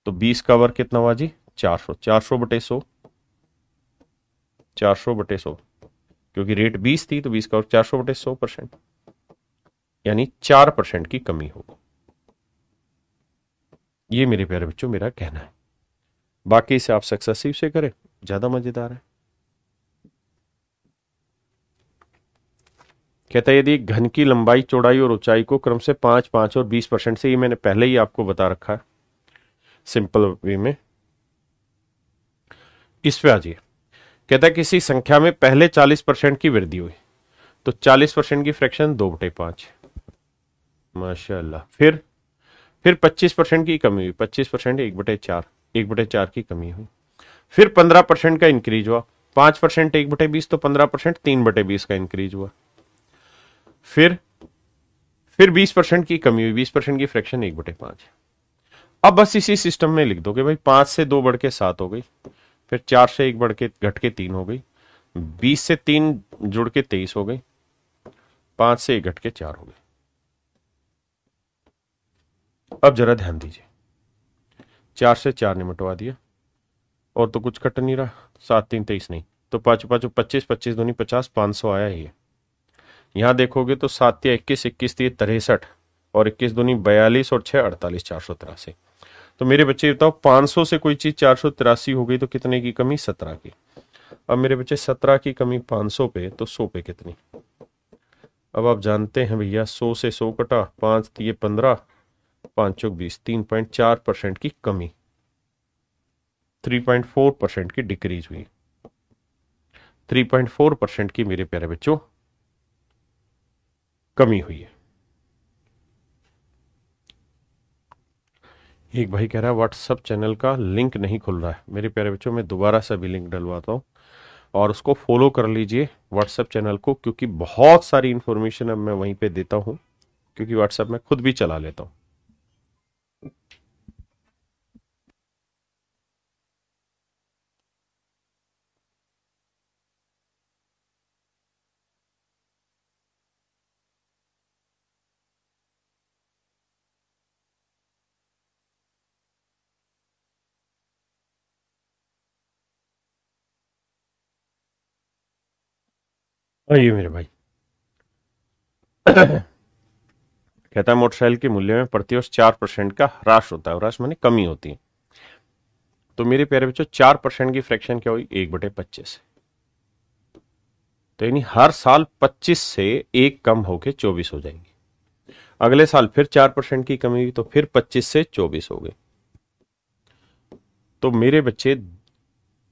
तो 20 का वर्ग कितना हुआ जी 400, 400 बटे 100, 400 बटे 100, क्योंकि रेट 20 थी तो 20 का वर्ग 400 बटे 100%, यानी 4% की कमी होगी। ये मेरे प्यारे बच्चों मेरा कहना है। बाकी से आप सक्सेसिव से करें, ज्यादा मजेदार है। कहता है यदि घन की लंबाई, चौड़ाई और ऊंचाई को क्रम से 5, 5 और 20% से, ये मैंने पहले ही आपको बता रखा है सिंपल वे में। इस पे आ जाइए। कहता है किसी संख्या में पहले 40% की वृद्धि हुई तो 40% की फ्रैक्शन 2/5, माशाल्लाह। फिर 25% की कमी हुई, 25% 1/4, 1/4 की कमी हुई। फिर 15% का इंक्रीज हुआ, 5% 1/20 तो 15% 3/20 का इंक्रीज हुआ। फिर 20% की कमी हुई, 20% की फ्रैक्शन 1/5। अब बस इसी सिस्टम में लिख दोगे भाई 5 से 2 बढ़ के 7 हो गई, फिर 4 से 1 बढ़ के घट के 3 हो गई, 20 से 3 जुड़ के 23 हो गई, 5 से 1 घट के 4 हो गई। अब जरा ध्यान दीजिए, 4 से 4 ने मिटवा दिया और तो कुछ कट नहीं रहा, 7 3 23 नहीं, तो 5 5 25, 25 दूनी 50, 500 आया ये। यहां देखोगे तो 7 या 21, 21 3 63 और 21 दूनी 42 और 6 48, 483। तो मेरे बच्चे बताओ 500 से कोई चीज 483 हो गई तो कितने की कमी, 17 की। अब मेरे बच्चे 17 की कमी 500 पे तो 100 पे कितनी। अब आप जानते हैं भैया 100 से 100 कटा, 5 ये 15, 5 चौक 20, 3.4% की कमी, 3.4% की डिक्रीज हुई, 3.4% की मेरे प्यारे बच्चों कमी हुई है। एक भाई कह रहा है व्हाट्सएप चैनल का लिंक नहीं खुल रहा है। मेरे प्यारे बच्चों मैं दोबारा से भी लिंक डलवाता हूं और उसको फॉलो कर लीजिए व्हाट्सएप चैनल को, क्योंकि बहुत सारी इंफॉर्मेशन अब मैं वहीं पे देता हूं, क्योंकि व्हाट्सएप में खुद भी चला लेता हूं। आइए मेरे भाई। कहता है मोटरसाइकिल के मूल्य में प्रतिवर्ष 4% का ह्रास होता है, ह्रास माने कमी होती है। तो मेरे प्यारे बच्चों 4% की फ्रैक्शन क्या हुई, 1/25। तो यानी हर साल 25 से 1 कम होके 24 हो जाएगी। अगले साल फिर 4% की कमी हुई तो फिर 25 से 24 हो गई। तो मेरे बच्चे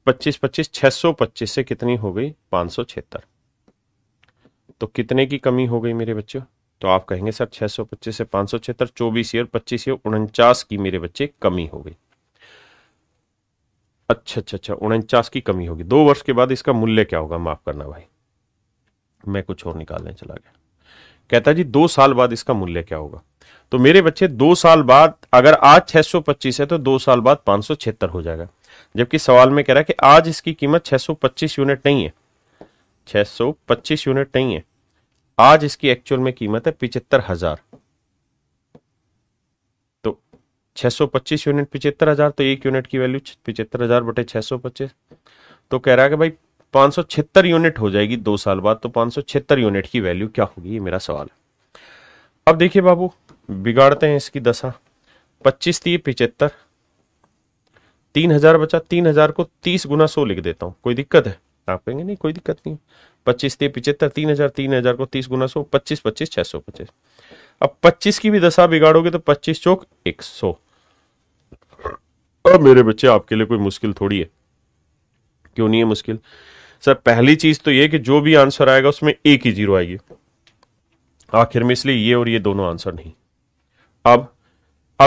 25 25 625 से कितनी हो गई, 576। तो कितने की कमी हो गई मेरे बच्चों, तो आप कहेंगे सर 625 से 576, 24 ईयर 25 ईयर 49 की मेरे बच्चे कमी हो गई। अच्छा अच्छा अच्छा, 49 की कमी होगी। 2 वर्ष के बाद इसका मूल्य क्या होगा, माफ करना भाई मैं कुछ और निकालने चला गया। कहता है जी 2 साल बाद इसका मूल्य क्या होगा। तो मेरे बच्चे 2 साल बाद, अगर आज 625 है तो 2 साल बाद 576 हो जाएगा। जबकि सवाल में कह रहा है कि आज इसकी कीमत 625 यूनिट नहीं है, 625 यूनिट नहीं है, आज इसकी एक्चुअल में कीमत है 75,000। तो 625 यूनिट 75,000, तो 1 यूनिट की वैल्यू 75,000 बटे 625। तो कह रहा है कि भाई 576 यूनिट हो जाएगी 2 साल बाद, तो 576 यूनिट की वैल्यू क्या होगी, ये मेरा सवाल है। अब देखिए बाबू बिगाड़ते हैं इसकी दशा। 25 थी 75, 3,000 बचा, 3,000 को 30 गुना 100 लिख देता हूं, कोई दिक्कत है, आप कहेंगे नहीं कोई दिक्कत नहीं। 25 थी 75, 3,000, 3,000 को 30 गुना 100, 25 25 625। अब 25 की भी दशा बिगाड़ोगे तो 25 चौक 100। अब मेरे बच्चे आपके लिए कोई मुश्किल थोड़ी है, क्यों नहीं है मुश्किल सर। पहली चीज तो ये कि जो भी आंसर आएगा उसमें एक ही जीरो आएगी आखिर में, इसलिए ये और ये दोनों आंसर नहीं। अब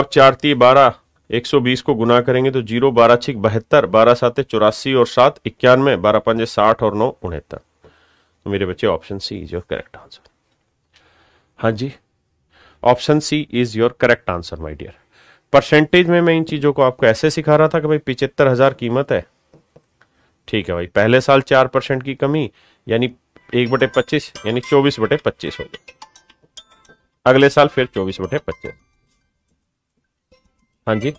4 3 12, 120 को गुना करेंगे तो 0, 12 6 72, 12 7 84 और 7 91, 12 5 60 और 9 69। तो मेरे बच्चे option C is your correct answer. हाँ जी, option C is your correct answer my dear. Percentage में मैं इन चीजों को आपको ऐसे सिखा रहा था कि भाई 75,000 कीमत है, ठीक है भाई, पहले साल 4% की कमी यानी 1/25 यानी 24/25 हो गया, अगले साल फिर 24/25। हाँ जी,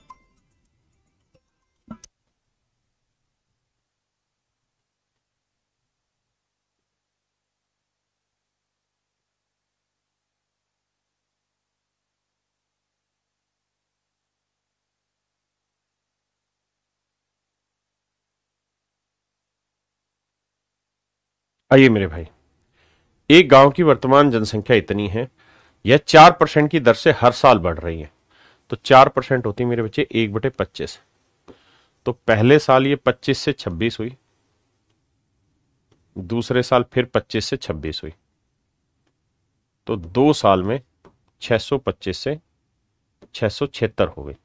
आइए मेरे भाई, एक गांव की वर्तमान जनसंख्या इतनी है, यह 4% की दर से हर साल बढ़ रही है। तो 4% होती मेरे बच्चे 1/25। तो पहले साल ये 25 से 26 हुई, दूसरे साल फिर 25 से 26 हुई, तो 2 साल में 625 से 676 हो गई।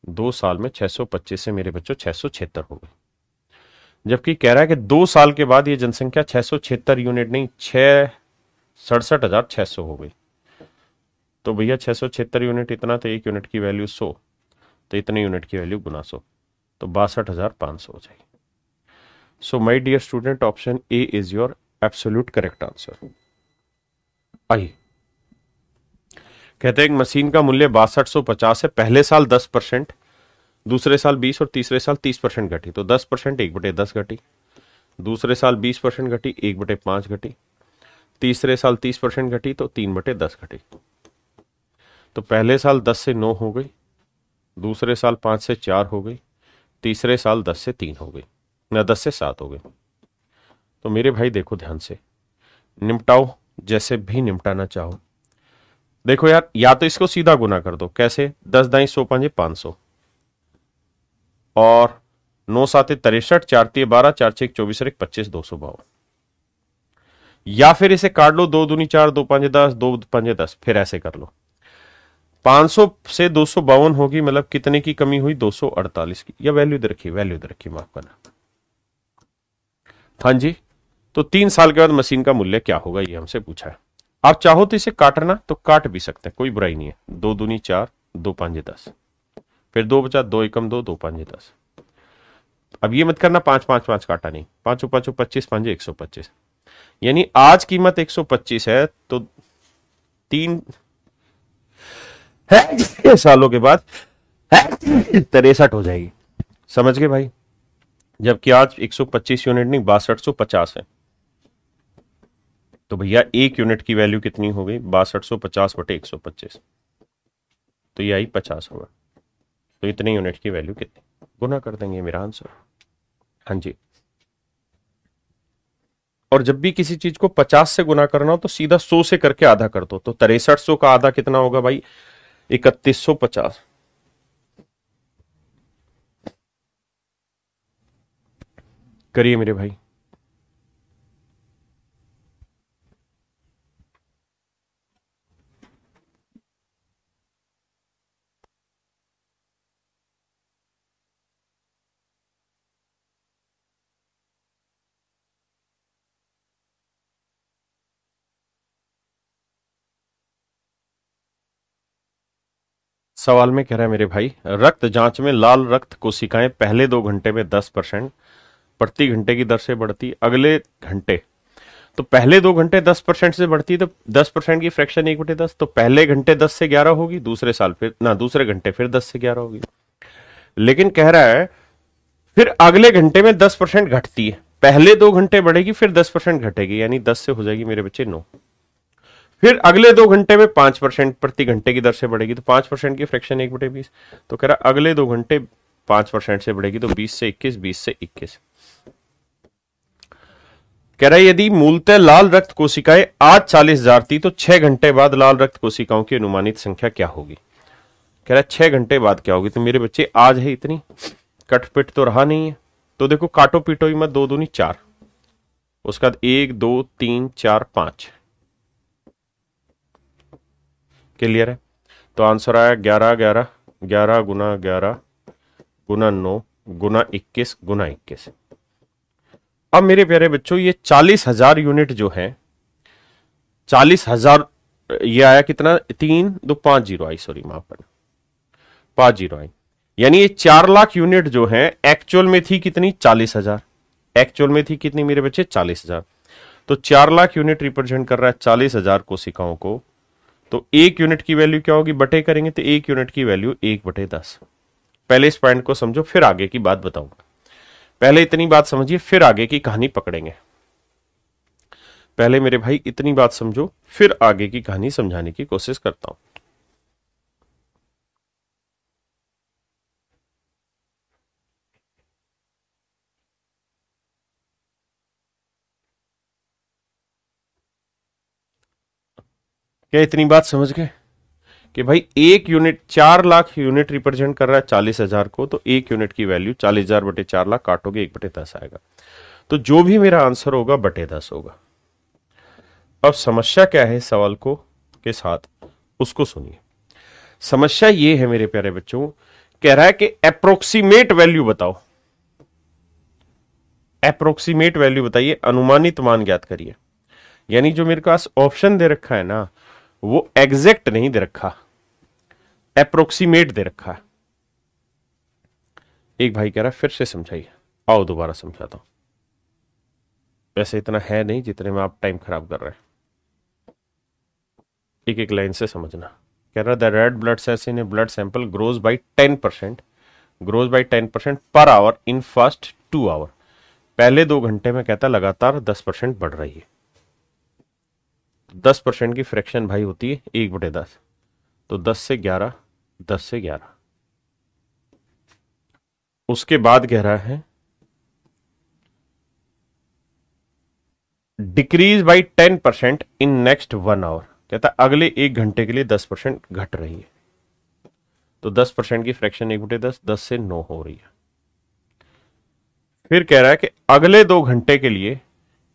2 साल में 625 से मेरे बच्चों 676 हो गई। जबकि कह रहा है कि 2 साल के बाद ये जनसंख्या 676 यूनिट नहीं 67,600 हो गई। तो भैया 676 यूनिट इतना, तो 1 यूनिट की वैल्यू 100, तो इतने यूनिट की वैल्यू गुना 100, तो 62,500 हो जाएगी। So my dear student, option A is your absolute correct answer. आई कहते हैं एक मशीन का मूल्य 6250 है, पहले साल 10%, दूसरे साल 20 और तीसरे साल 30% घटी, तो 10% 1/10 घटी, दूसरे साल 20% घटी 1/5 घटी, तीसरे साल 30% घटी तो 3/10 घटी। तो पहले साल 10 से 9 हो गई, दूसरे साल 5 से 4 हो गई, तीसरे साल 10 से 3 हो गई, ना 10 से 7 हो गई। तो मेरे भाई देखो ध्यान से, निपटाओ जैसे भी निपटाना चाहो। देखो यार, या तो इसको सीधा गुना कर दो, कैसे, 10 दाई 100 5 500, और 9 7 63, 4 3 12, 4 6 24 और 1 25, 252। या फिर इसे काट लो, 2 दूनी 4, 2 5 10, 2 5 10, फिर ऐसे कर लो। 500 से 252 होगी, मतलब कितने की कमी हुई, 248 की। या वैल्यू दे रखी, वैल्यू दे रखी, माफ करना। हाँ जी, तो 3 साल के बाद मशीन का मूल्य क्या होगा, ये हमसे पूछा है। आप चाहो तो इसे काटना तो काट भी सकते हैं, कोई बुराई नहीं है। 2 दूनी 4, 2 5 10, फिर 2 बचा, 2 एकम 2, 2 5 10। अब ये मत करना 5 5 5 काटा नहीं, 5 5 25, 5 125, यानी आज कीमत 125 है, तो 3 सालों के बाद 63 हो जाएगी। समझ गए भाई? जबकि आज 125 यूनिट नहीं 6250 है, तो भैया 1 यूनिट की वैल्यू कितनी हो गई, 6250/125, तो ये आई 50 होगा। तो इतने यूनिट की वैल्यू कितनी, गुना कर देंगे, मेरा आंसर। हाँ जी, और जब भी किसी चीज को 50 से गुना करना हो तो सीधा 100 से करके आधा कर दो, तो 6300 का आधा कितना होगा भाई, 3150। करिए मेरे भाई। सवाल में कह रहा है मेरे भाई, रक्त जांच में लाल रक्त कोशिकाएं पहले 2 घंटे में 10% प्रति घंटे की दर से बढ़ती, अगले घंटे, तो पहले 2 घंटे 10% से बढ़ती, तो 10% की फ्रैक्शन 1/10, तो पहले घंटे 10 से 11 होगी, दूसरे साल फिर ना दूसरे घंटे फिर 10 से 11 होगी। लेकिन कह रहा है फिर अगले घंटे में 10% घटती है, पहले 2 घंटे बढ़ेगी फिर 10% घटेगी, यानी 10 से हो जाएगी मेरे बच्चे 9। फिर अगले 2 घंटे में 5% प्रति घंटे की दर से बढ़ेगी, तो 5% की फ्रैक्शन 1/20, तो कह रहा अगले 2 घंटे 5% से बढ़ेगी, तो 20 से 21, 20 से 21। कह रहा है यदि मूलतः लाल रक्त कोशिकाएं आज 40,000 थी, तो 6 घंटे बाद लाल रक्त कोशिकाओं की अनुमानित संख्या क्या होगी। कह रहा है 6 घंटे बाद क्या होगी, तो मेरे बच्चे आज है इतनी, कटपिट तो रहा नहीं है, तो देखो काटो पीटो ही मत, 2 दूनी 4, उसके बाद 1 2 3 4 5, क्लियर है। तो आंसर आया 11 11, 11 गुना 11 गुना 9 गुना 21 गुना 21। अब मेरे प्यारे बच्चों ये 40,000 यूनिट जो है, 40,000, ये आया कितना, 3 2 5 0 आई, सॉरी माफ करना, 5 0 आई, यानी ये 4 लाख यूनिट जो है एक्चुअल में थी कितनी, 40,000। एक्चुअल में थी कितनी मेरे बच्चे, 40,000। तो 4 लाख यूनिट रिप्रेजेंट कर रहा है 40,000 कोशिकाओं को। तो एक यूनिट की वैल्यू क्या होगी, बटे करेंगे तो एक यूनिट की वैल्यू 1/10। पहले इस पॉइंट को समझो, फिर आगे की बात बताऊंगा। पहले इतनी बात समझिए, फिर आगे की कहानी पकड़ेंगे। पहले मेरे भाई इतनी बात समझो, फिर आगे की कहानी समझाने की कोशिश करता हूं। क्या इतनी बात समझ गए कि भाई एक यूनिट, 4 लाख यूनिट रिप्रेजेंट कर रहा है 40,000 को, तो एक यूनिट की वैल्यू 40,000 बटे 4 लाख काटोगे 1/10 आएगा। तो जो भी मेरा आंसर होगा बटे 10 होगा। अब समस्या क्या है सवाल को के साथ, उसको सुनिए। समस्या ये है मेरे प्यारे बच्चों, कह रहा है कि अप्रोक्सीमेट वैल्यू बताओ। अप्रोक्सीमेट वैल्यू बताइए, अनुमानित मान ज्ञात करिए। यानी जो मेरे पास ऑप्शन दे रखा है ना, वो एग्जैक्ट नहीं दे रखा, अप्रोक्सीमेट दे रखा है। एक भाई कह रहा है फिर से समझाइए। आओ दोबारा समझाता हूं, वैसे इतना है नहीं जितने में आप टाइम खराब कर रहे हैं। एक एक लाइन से समझना। कह रहा है the red blood cells in A blood sample grows by 10%, grows by 10% per hour in first 2 our. पहले 2 घंटे में कहता लगातार 10% बढ़ रही है। 10% की फ्रैक्शन भाई होती है 1/10, तो 10 से 11, 10 से 11। उसके बाद कह रहा है decrease by 10% in next 1 hour. कहता अगले 1 घंटे के लिए 10% घट रही है। तो 10% की फ्रैक्शन 1/10, 10 से 9 हो रही है। फिर कह रहा है कि अगले 2 घंटे के लिए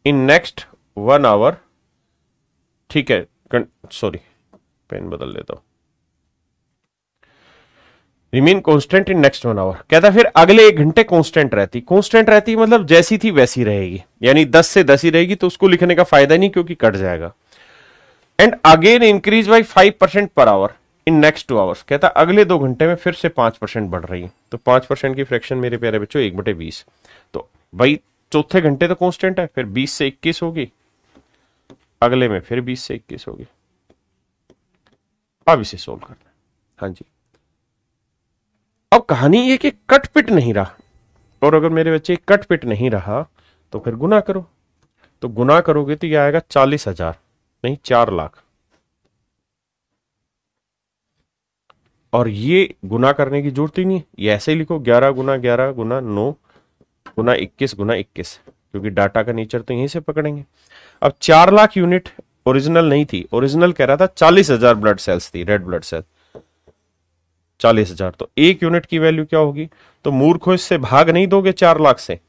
इन नेक्स्ट 1 आवर, ठीक है, सॉरी पेन बदल लेता हूं, remain constant in next 1 hour. कहता फिर अगले 1 घंटे कांस्टेंट रहती। कांस्टेंट रहती मतलब जैसी थी वैसी रहेगी, यानी 10 से 10 ही रहेगी, तो उसको लिखने का फायदा नहीं क्योंकि कट जाएगा। And again increase by 5% per hour in next 2 hours. कहता अगले 2 घंटे में फिर से 5% बढ़ रही है। तो 5% की फ्रैक्शन मेरे प्यारे बच्चों 1/20। तो भाई चौथे घंटे तो कांस्टेंट है, फिर 20 से 21 होगी, अगले में फिर 20 से 21 होगी। अब इसे सोल्व करना है। हाँ जी, अब कहानी ये कि कट पिट नहीं रहा, और अगर मेरे बच्चे कट पिट नहीं रहा तो फिर गुना करो। तो गुना करोगे तो ये आएगा 40,000 नहीं 4 लाख। और ये गुना करने की जरूरत ही नहीं, ये ऐसे ही लिखो 11 गुना 11 गुना 9 गुना 21 गुना 21, क्योंकि डाटा का नेचर तो यहीं से पकड़ेंगे। अब 4 लाख यूनिट ओरिजिनल नहीं थी, ओरिजिनल कह रहा था 40,000 ब्लड सेल्स थी, रेड ब्लड सेल 40,000। तो एक यूनिट की वैल्यू क्या होगी, तो मूर्खो इससे भाग नहीं दोगे 4 लाख से,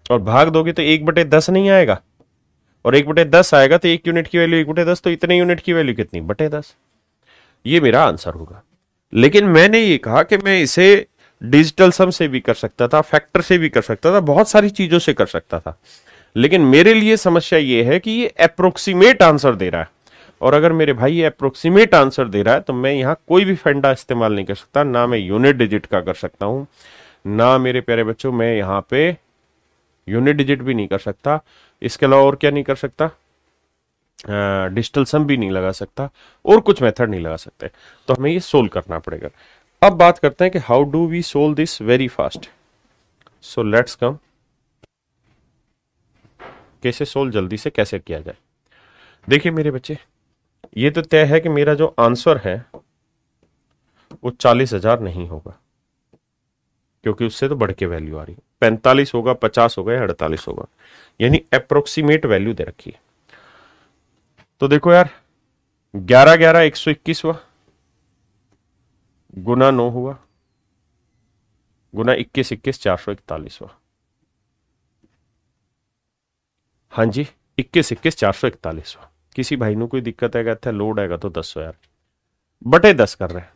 और भाग दोगे तो 1/10 नहीं आएगा, और 1/10 आएगा तो एक यूनिट की वैल्यू 1/10, तो इतने यूनिट की वैल्यू कितनी, बटे 10। ये मेरा आंसर होगा। लेकिन मैंने ये कहा कि मैं इसे डिजिटल सम से भी कर सकता था, फैक्टर से भी कर सकता था, बहुत सारी चीजों से कर सकता था, लेकिन मेरे लिए समस्या ये है कि ये अप्रोक्सीमेट आंसर दे रहा है। और अगर मेरे भाई ये अप्रोक्सीमेट आंसर दे रहा है तो मैं यहां कोई भी फंडा इस्तेमाल नहीं कर सकता, ना मैं यूनिट डिजिट का कर सकता हूं, ना मेरे प्यारे बच्चों मैं यहां पे यूनिट डिजिट भी नहीं कर सकता। इसके अलावा और क्या नहीं कर सकता, डिजिटल सम भी नहीं लगा सकता, और कुछ मेथड नहीं लगा सकते। तो हमें ये सोल्व करना पड़ेगा। अब बात करते हैं कि how do we solve this very fast. So let's come, कैसे सोल्व जल्दी से कैसे किया जाए। देखिए मेरे बच्चे, ये तो तय है कि मेरा जो आंसर है वो 40,000 नहीं होगा, क्योंकि उससे तो बढ़ के वैल्यू आ रही है। 45 होगा, 50 होगा या 48 होगा, यानी अप्रोक्सीमेट वैल्यू दे रखी है। तो देखो यार, 11 11 121 हुआ, गुना 9 हुआ, गुना 21 21 441 हुआ। हाँ जी, 21 21 441 हुआ। किसी भाई ਨੂੰ कोई दिक्कत है, कहता है लोड आएगा तो 10 यार, बटे 10 कर रहे हैं।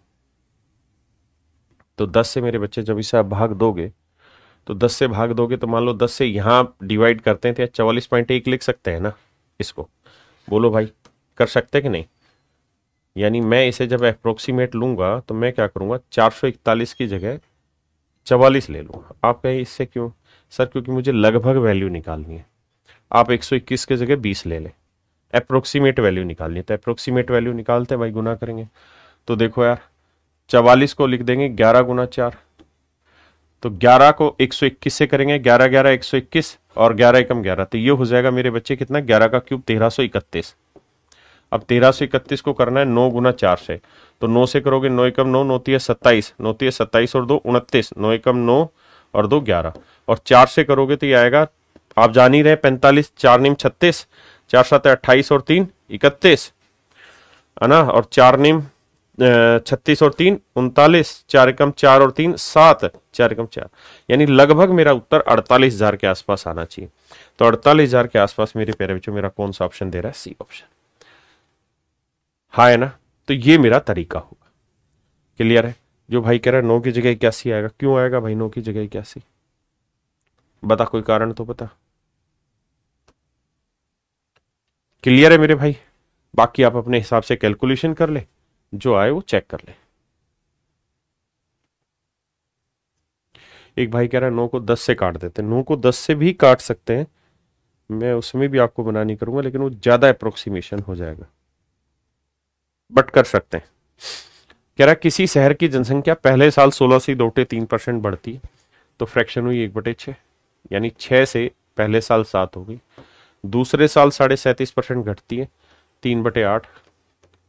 तो 10 से मेरे बच्चे जब इसे आप भाग दोगे तो 10 से भाग दोगे तो मान लो 10 से यहां डिवाइड करते हैं तो 44.1 लिख सकते हैं ना इसको। बोलो भाई, कर सकते कि नहीं? यानी मैं इसे जब अप्रोक्सीमेट लूंगा तो मैं क्या करूंगा, 441 की जगह 44 ले लूंगा। आप कहें इससे क्यों? सर क्योंकि मुझे लगभग वैल्यू निकालनी है। आप 121 की जगह 20 ले लें, अप्रोक्सीमेट वैल्यू निकालनी है। तो अप्रोक्सीमेट वैल्यू निकालते हैं भाई, गुना करेंगे। तो देखो यार, 44 को लिख देंगे 11 गुना 4। तो 11 को 121 से करेंगे, 11 11 121 और 11 एकम 11, तो ये हो जाएगा मेरे बच्चे कितना, 11 का क्यूब 1331। अब 1331 को करना है 9 गुना 4 से, तो 9 से करोगे 9 एकम 9, 9 तिया 27, 9 तिया 27 और 2 29, 9 एकम 9 और 2 11, और 4 से करोगे तो ये आएगा, आप जान ही रहे 45, 4 नीम 36, 4 7 28 और 3 31, है ना, और 4 नीम 36 और 3 39, 4 एकम 4 और 3 7, 4 एकम 4, यानी लगभग मेरा उत्तर 48,000 के आसपास आना चाहिए। तो 48,000 के आसपास मेरे प्यारे बच्चों मेरा कौन सा ऑप्शन दे रहा है? C option. हाँ है ना? तो ये मेरा तरीका होगा। क्लियर है? जो भाई कह रहा है 9 की जगह 81 आएगा, क्यों आएगा भाई 9 की जगह 81? बता, कोई कारण तो बता। क्लियर है मेरे भाई? बाकी आप अपने हिसाब से कैलकुलेशन कर ले, जो आए वो चेक कर ले। एक भाई कह रहा है 9 को 10 से काट देते हैं। 9 को 10 से भी काट सकते हैं, मैं उसमें भी आपको मना नहीं करूंगा, लेकिन वो ज्यादा अप्रोक्सीमेशन हो जाएगा, बट कर सकते हैं। कह रहा है किसी शहर की जनसंख्या पहले साल 16 से 2.3% बढ़ती है, तो फ्रैक्शन हुई 1/6, यानी 6 से पहले साल 7 हो गई। दूसरे साल 37.5% घटती है, 3/8,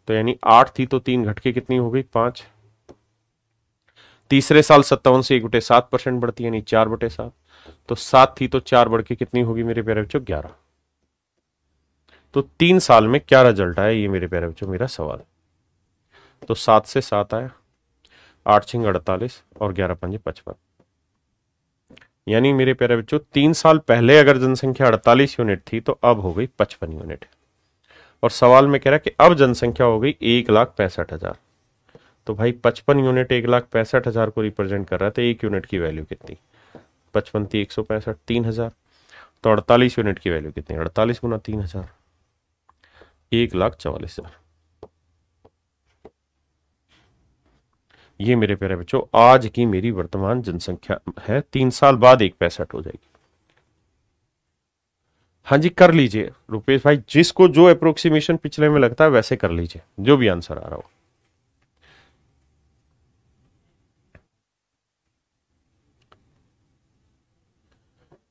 तो यानी 8 थी तो 3 घट के कितनी हो गई, 5। तीसरे साल 57 से 1/7% बढ़ती है, यानी 4/7, तो 7 थी तो 4 बढ़ के कितनी होगी मेरे प्यारे बच्चों, 11। तो 3 साल में क्या रिजल्ट आया, ये मेरे प्यारे बच्चों मेरा सवाल। तो 7 से 7 आया, 8 छिंग 48 और 11 पंजे 55, यानी मेरे प्यारे बच्चों 3 साल पहले अगर जनसंख्या 48 यूनिट थी तो अब हो गई 55 यूनिट। और सवाल में कह रहा है कि अब जनसंख्या हो गई 1,65,000। तो भाई 55 यूनिट 1,65,000 को रिप्रेजेंट कर रहा है, तो 1 यूनिट की वैल्यू कितनी, 55 थी 165, 3,000। तो 48 यूनिट की वैल्यू कितनी, 48 गुना 3,000, 1,44,000। ये मेरे प्यारे बच्चों आज की मेरी वर्तमान जनसंख्या है। 3 साल बाद 1,65 हो जाएगी। हाँ जी, कर लीजिए रुपेश भाई, जिसको जो अप्रोक्सीमेशन पिछले में लगता है वैसे कर लीजिए, जो भी आंसर आ रहा हो।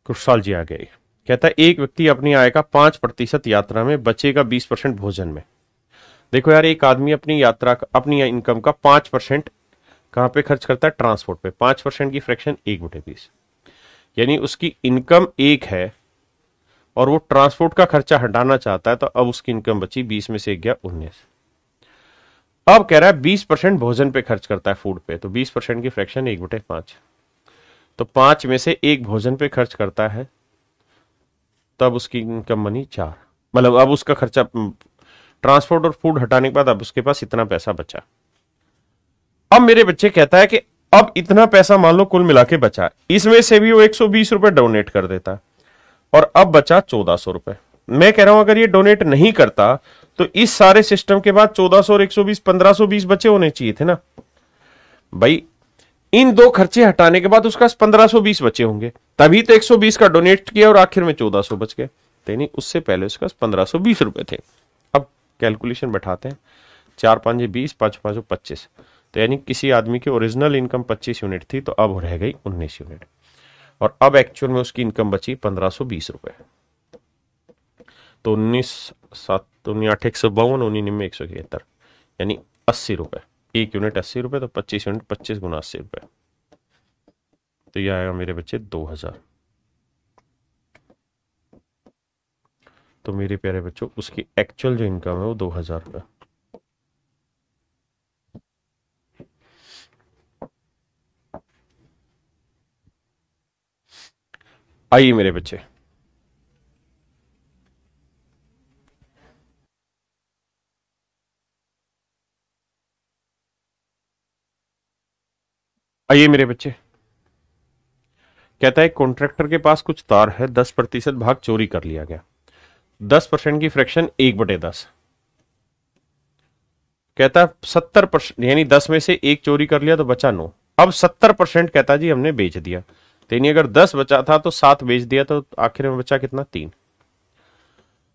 कुशाल जी आ गए। कहता है एक व्यक्ति अपनी आय का 5% यात्रा में बचेगा 20% भोजन में। देखो यार, एक आदमी अपनी यात्रा अपनी इनकम का 5% कहां पे खर्च करता है, ट्रांसपोर्ट पे। 5% की फ्रैक्शन 1/20, यानी उसकी इनकम 1 है और वो ट्रांसपोर्ट का खर्चा हटाना चाहता है, तो अब उसकी इनकम बची 20 में से 1 गया 19। अब कह रहा है 20% भोजन पे खर्च करता है, फूड पे, तो 20% की फ्रैक्शन 1/5, तो 5 में से 1 भोजन पे खर्च करता है, तब उसकी इनकम बनी 4। मतलब अब उसका खर्चा ट्रांसपोर्ट और फूड हटाने के बाद अब उसके पास इतना पैसा बचा। अब मेरे बच्चे कहता है कि अब इतना पैसा मान लो कुल मिला के बचा, इसमें से भी वो 120 रुपए डोनेट कर देता है, और अब बचा 1,400 रुपए। मैं कह रहा हूं अगर ये डोनेट नहीं करता तो इस सारे सिस्टम के बाद 1,400 और 120 1,520 बचे होने चाहिए थे ना भाई। इन दो खर्चे हटाने के बाद उसका 1,520 बचे होंगे, तभी तो 120 का डोनेट किया और आखिर में 1,400 बच गए, तो नहीं उससे पहले उसका 1,520 रुपए थे। अब कैलकुलेशन बैठाते हैं, 4 5 20, 5 5 25, तो यानी किसी आदमी की ओरिजिनल इनकम 25 यूनिट थी, तो अब रह गई 19 यूनिट, और अब एक्चुअल में उसकी इनकम बची 1,520 रुपए। तो 19 7 19 8 152, 19 निम्न 171, यानी 80 रुपए। 1 यूनिट 80 रुपए, तो 25 यूनिट 25 गुना 80 रुपए, तो यह आएगा मेरे बच्चे 2,000। तो मेरे प्यारे बच्चों उसकी एक्चुअल जो इनकम है वो 2,000 रुपये। आइए मेरे बच्चे, आइए मेरे बच्चे, कहता है कॉन्ट्रैक्टर के पास कुछ तार है, 10% भाग चोरी कर लिया गया, 10% की फ्रैक्शन 1/10। कहता है 70%, यानी 10 में से एक चोरी कर लिया तो बचा 9। अब 70% कहता जी हमने बेच दिया, तो यानी अगर 10 बचा था तो 7 बेच दिया, तो आखिर में बचा कितना, 3।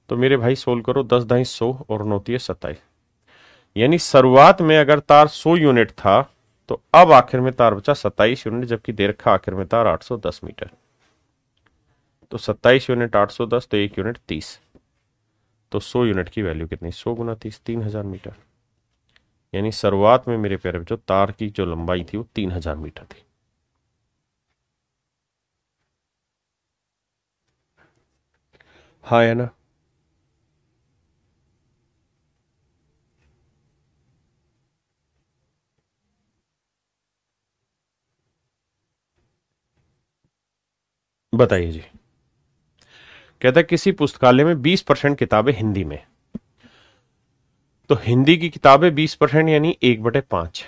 तो मेरे भाई सोल्व करो, 10 दाई 100 और 9 27, यानी शुरुआत में अगर तार 100 यूनिट था तो अब आखिर में तार बचा 27 यूनिट, जबकि दे रखा आखिर में तार 810 मीटर। तो 27 यूनिट 810, तो 1 यूनिट 30, तो 100 यूनिट की वैल्यू कितनी, 100 गुना 30, 3000 मीटर। यानी शुरुआत में मेरे प्यारे बच्चों तार की जो लंबाई थी वो 3000 मीटर थी। हाँ है ना। बताइए जी। कहता है किसी पुस्तकालय में 20% किताबें हिंदी में, तो हिंदी की किताबें 20% यानी 1/5।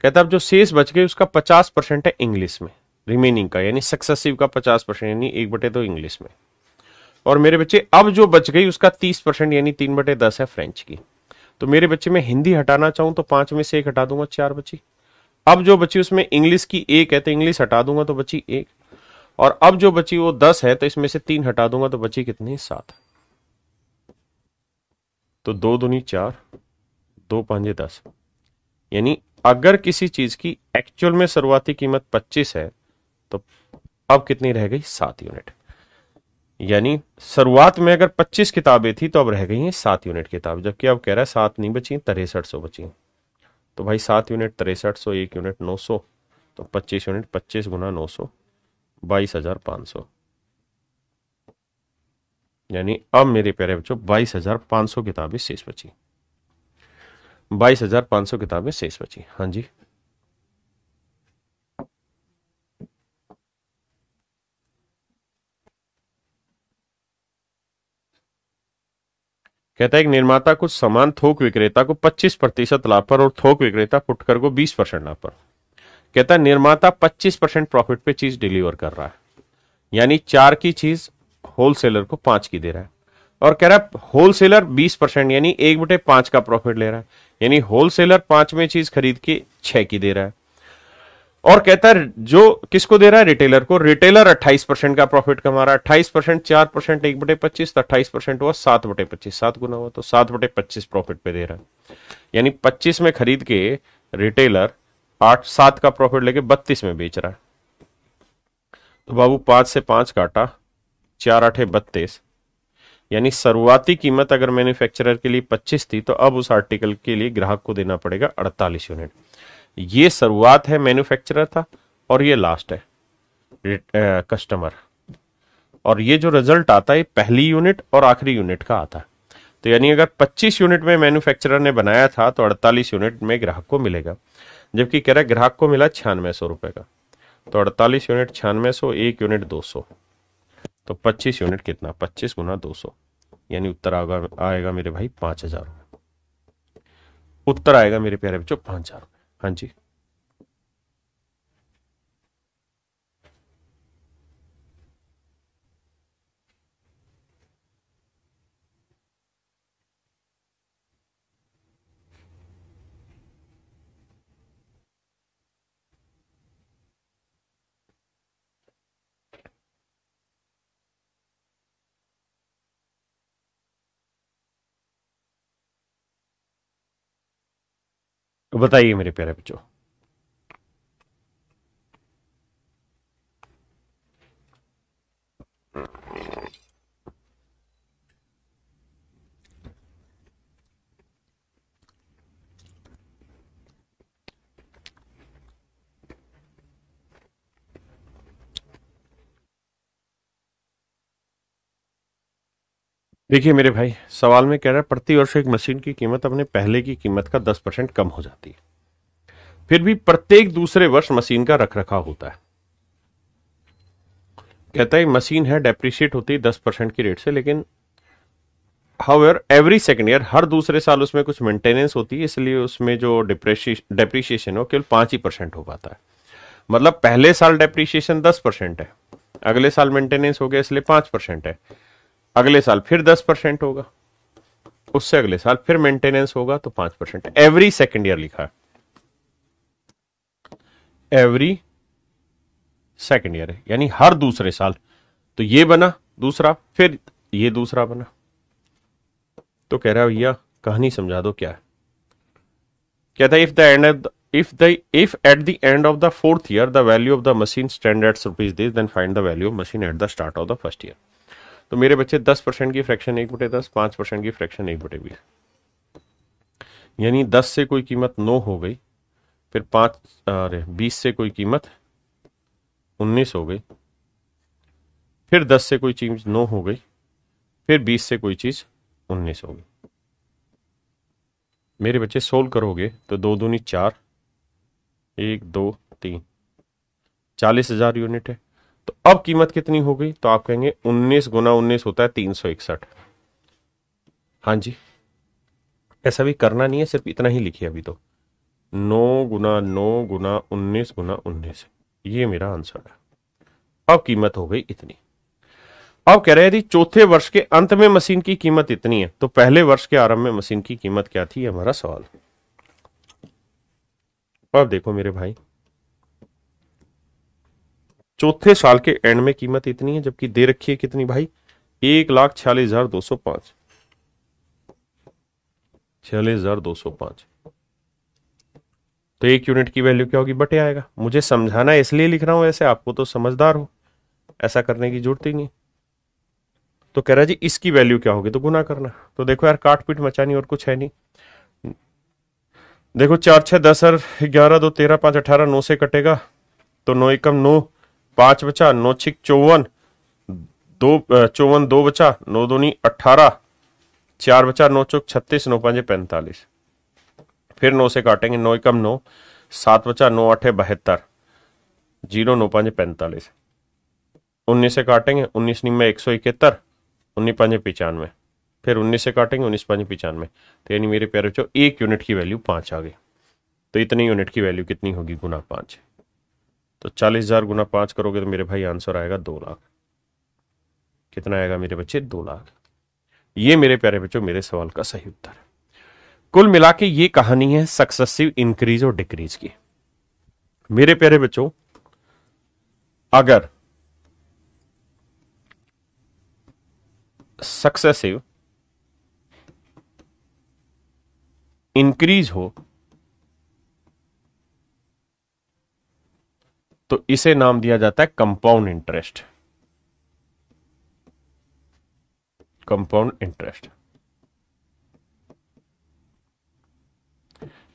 कहता है अब जो शेष बच गई उसका 50% है इंग्लिश में, रिमेनिंग का यानी सक्सेसिव का 50% यानी 1/2 इंग्लिश में। और मेरे बच्चे अब जो बच गई उसका 30% यानी 3/10 है फ्रेंच की। तो मेरे बच्चे में हिंदी हटाना चाहूं तो 5 में से 1 हटा दूंगा, 4 बची। अब जो बची उसमें इंग्लिश की 1 है तो इंग्लिश हटा दूंगा तो बची 1, और अब जो बची वो 10 है तो इसमें से 3 हटा दूंगा तो बची कितनी, 7। तो 2 दूनी 4, 2 5 10, यानी अगर किसी चीज की एक्चुअल में शुरुआती कीमत 25 है तो अब कितनी रह गई, 7 यूनिट। यानी शुरुआत में अगर 25 किताबें थी तो अब रह गई हैं 7 यूनिट किताब, जबकि अब कह रहा है 7 नहीं बची, 6300 बची। तो भाई 7 यूनिट 6300, 1 यूनिट 900, तो 25 यूनिट 25 गुना 900, 22,500। यानी अब मेरे प्यारे बच्चों 22,500 किताबें शेष बची, 22,500 किताबें शेष बची। हाँ जी। कहता है एक निर्माता कुछ सामान थोक विक्रेता को 25% लाभ पर और थोक विक्रेता फुटकर को 20% लाभ पर। कहता है निर्माता 25% प्रॉफिट पे चीज डिलीवर कर रहा है, यानी 4 की चीज होलसेलर को 5 की दे रहा है, और कह रहा है होलसेलर 20% यानी 1/5 का प्रॉफिट ले रहा है, यानी होलसेलर 5 में चीज खरीद के 6 की दे रहा है। और कहता है जो किसको दे रहा है, रिटेलर को, रिटेलर 28% का प्रॉफिट कमा रहा है, 28%, 4%, 1/25, तो 28% हुआ 7/25, 7 गुना हुआ तो 7/25 प्रॉफिट पे दे रहा है। यानी 25 में खरीद के रिटेलर 7 का प्रॉफिट लेके 32 में बेच रहा है। तो बाबू 5 से 5 काटा, 4 8 32, यानी शुरुआती कीमत अगर मैन्युफैक्चरर के लिए 25 थी तो अब उस आर्टिकल के लिए ग्राहक को देना पड़ेगा 48 यूनिट। ये शुरुआत है, मैन्युफैक्चरर था, और ये लास्ट है कस्टमर। और ये जो रिजल्ट आता है पहली यूनिट और आखिरी यूनिट का आता है। तो यानी अगर 25 यूनिट में मैन्युफैक्चरर ने बनाया था तो 48 यूनिट में ग्राहक को मिलेगा, जबकि कह रहा है ग्राहक को मिला 9600 रुपए का। तो 48 यूनिट 9600, 1 यूनिट 200, तो 25 यूनिट कितना, 25 गुना 200, यानी उत्तर आएगा मेरे भाई 5000। उत्तर आएगा मेरे प्यारे बच्चों 5000। हाँ जी। तो बताइए मेरे प्यारे बच्चों। देखिए मेरे भाई, सवाल में कह रहा है प्रति वर्ष एक मशीन की कीमत अपने पहले की कीमत का 10% कम हो जाती है, फिर भी प्रत्येक दूसरे वर्ष मशीन का रखरखाव होता है। कहता है मशीन है डेप्रिशिएट होती है 10% की रेट से, लेकिन हाउएवर एवरी सेकेंड ईयर, हर दूसरे साल उसमें कुछ मेंटेनेंस होती है, इसलिए उसमें जो डेप्रिशिएशन हो केवल 5% हो पाता है। मतलब पहले साल डेप्रीशिएशन 10% है, अगले साल मेंटेनेंस हो गया इसलिए 5% है, अगले साल फिर 10% होगा, उससे अगले साल फिर मेंटेनेंस होगा तो 5%। एवरी सेकेंड ईयर लिखा है, एवरी सेकेंड ईयर है, यानी हर दूसरे साल। तो ये बना दूसरा, फिर ये दूसरा बना। तो कह रहा है भैया कहानी समझा दो क्या है। कहता है if at the end of the fourth year the value of the machine stand at rupees this, then find the value of machine at the start of the first year। तो मेरे बच्चे 10% की फ्रैक्शन 1/10, 5% की fraction 1/20, यानी 10 से कोई कीमत 9 हो गई, फिर 20 से कोई कीमत 19 हो गई, फिर 10 से कोई चीज 9 हो गई, फिर 20 से कोई चीज 19 हो गई। मेरे बच्चे सोल्व करोगे तो 2 दूनी 4, 1 2 3, 40,000 यूनिट है। तो अब कीमत कितनी हो गई, तो आप कहेंगे 19 गुना 19 होता है 361। हाँ जी, ऐसा भी करना नहीं है, सिर्फ इतना ही लिखिए अभी तो, 9 गुना 9 गुना 19 गुना 19, ये मेरा आंसर है। अब कीमत हो गई इतनी। अब कह रहे हैं यदि चौथे वर्ष के अंत में मशीन की कीमत इतनी है, तो पहले वर्ष के आरंभ में मशीन की कीमत क्या थी, हमारा सवाल। अब देखो मेरे भाई, चौथे साल के एंड में कीमत इतनी है, जबकि दे रखी है कितनी भाई, 1,46,205, 46,205। तो एक यूनिट की वैल्यू क्या होगी, बटे आएगा। मुझे समझाना इसलिए लिख रहा हूं, ऐसे आपको तो समझदार हो, ऐसा करने की जरूरत ही नहीं। तो कह रहा है जी इसकी वैल्यू क्या होगी, तो गुना करना। तो देखो यार, काट पीट मचानी और कुछ है नहीं। देखो 4 6 10 और 11 2 13 5 18, 9 से कटेगा तो 9 एकम 9, 5 बचा, 9 6 54, 2 54 2 बचा, 9 दूनी 18, 4 बचा, 9 चौक 36, 9 5 45, फिर 9 से काटेंगे, 9 एकम 9, 7 बचा, 9 8 72, 0 9 5 45, 19 से काटेंगे, 19 निम्न 171, 19 5 95, फिर 19 से काटेंगे, 19 5 95। तो यानी मेरे प्यारे बच्चों एक यूनिट की वैल्यू 5 आ गई। तो इतनी यूनिट की वैल्यू कितनी होगी, गुना 5। तो 40,000 गुना 5 करोगे तो मेरे भाई आंसर आएगा 2 लाख। कितना आएगा मेरे बच्चे, 2 लाख। ये मेरे प्यारे बच्चों मेरे सवाल का सही उत्तर है। कुल मिला के ये कहानी है सक्सेसिव इंक्रीज और डिक्रीज की। मेरे प्यारे बच्चों अगर सक्सेसिव इंक्रीज हो तो इसे नाम दिया जाता है compound interest. Compound interest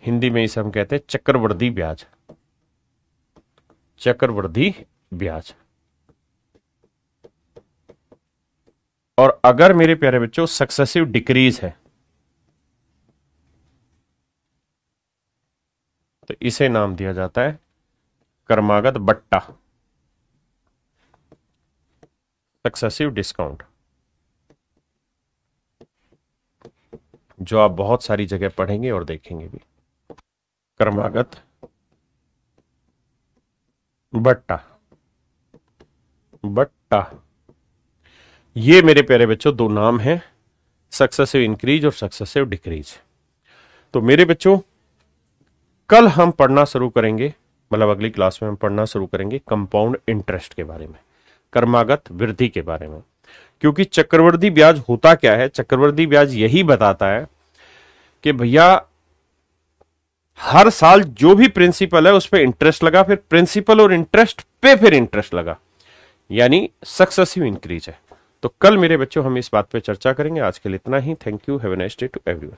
Hindi में इसे हम कहते हैं चक्रवृद्धि ब्याज। चक्रवृद्धि ब्याज। और अगर मेरे प्यारे बच्चों सक्सेसिव डिक्रीज है तो इसे नाम दिया जाता है क्रमागत बट्टा, सक्सेसिव डिस्काउंट, जो आप बहुत सारी जगह पढ़ेंगे और देखेंगे भी। क्रमागत बट्टा, बट्टा, ये मेरे प्यारे बच्चों दो नाम हैं, सक्सेसिव इंक्रीज और सक्सेसिव डिक्रीज। तो मेरे बच्चों कल हम पढ़ना शुरू करेंगे, मतलब अगली क्लास में हम पढ़ना शुरू करेंगे कंपाउंड इंटरेस्ट के बारे में, क्रमागत वृद्धि के बारे में। क्योंकि चक्रवृद्धि ब्याज होता क्या है, चक्रवृद्धि ब्याज यही बताता है कि भैया हर साल जो भी प्रिंसिपल है उस पर इंटरेस्ट लगा, फिर प्रिंसिपल और इंटरेस्ट पे फिर इंटरेस्ट लगा, यानी सक्सेसिव इंक्रीज है। तो कल मेरे बच्चों हम इस बात पे चर्चा करेंगे। आज के लिए इतना ही। Thank you, have a nice day to everyone.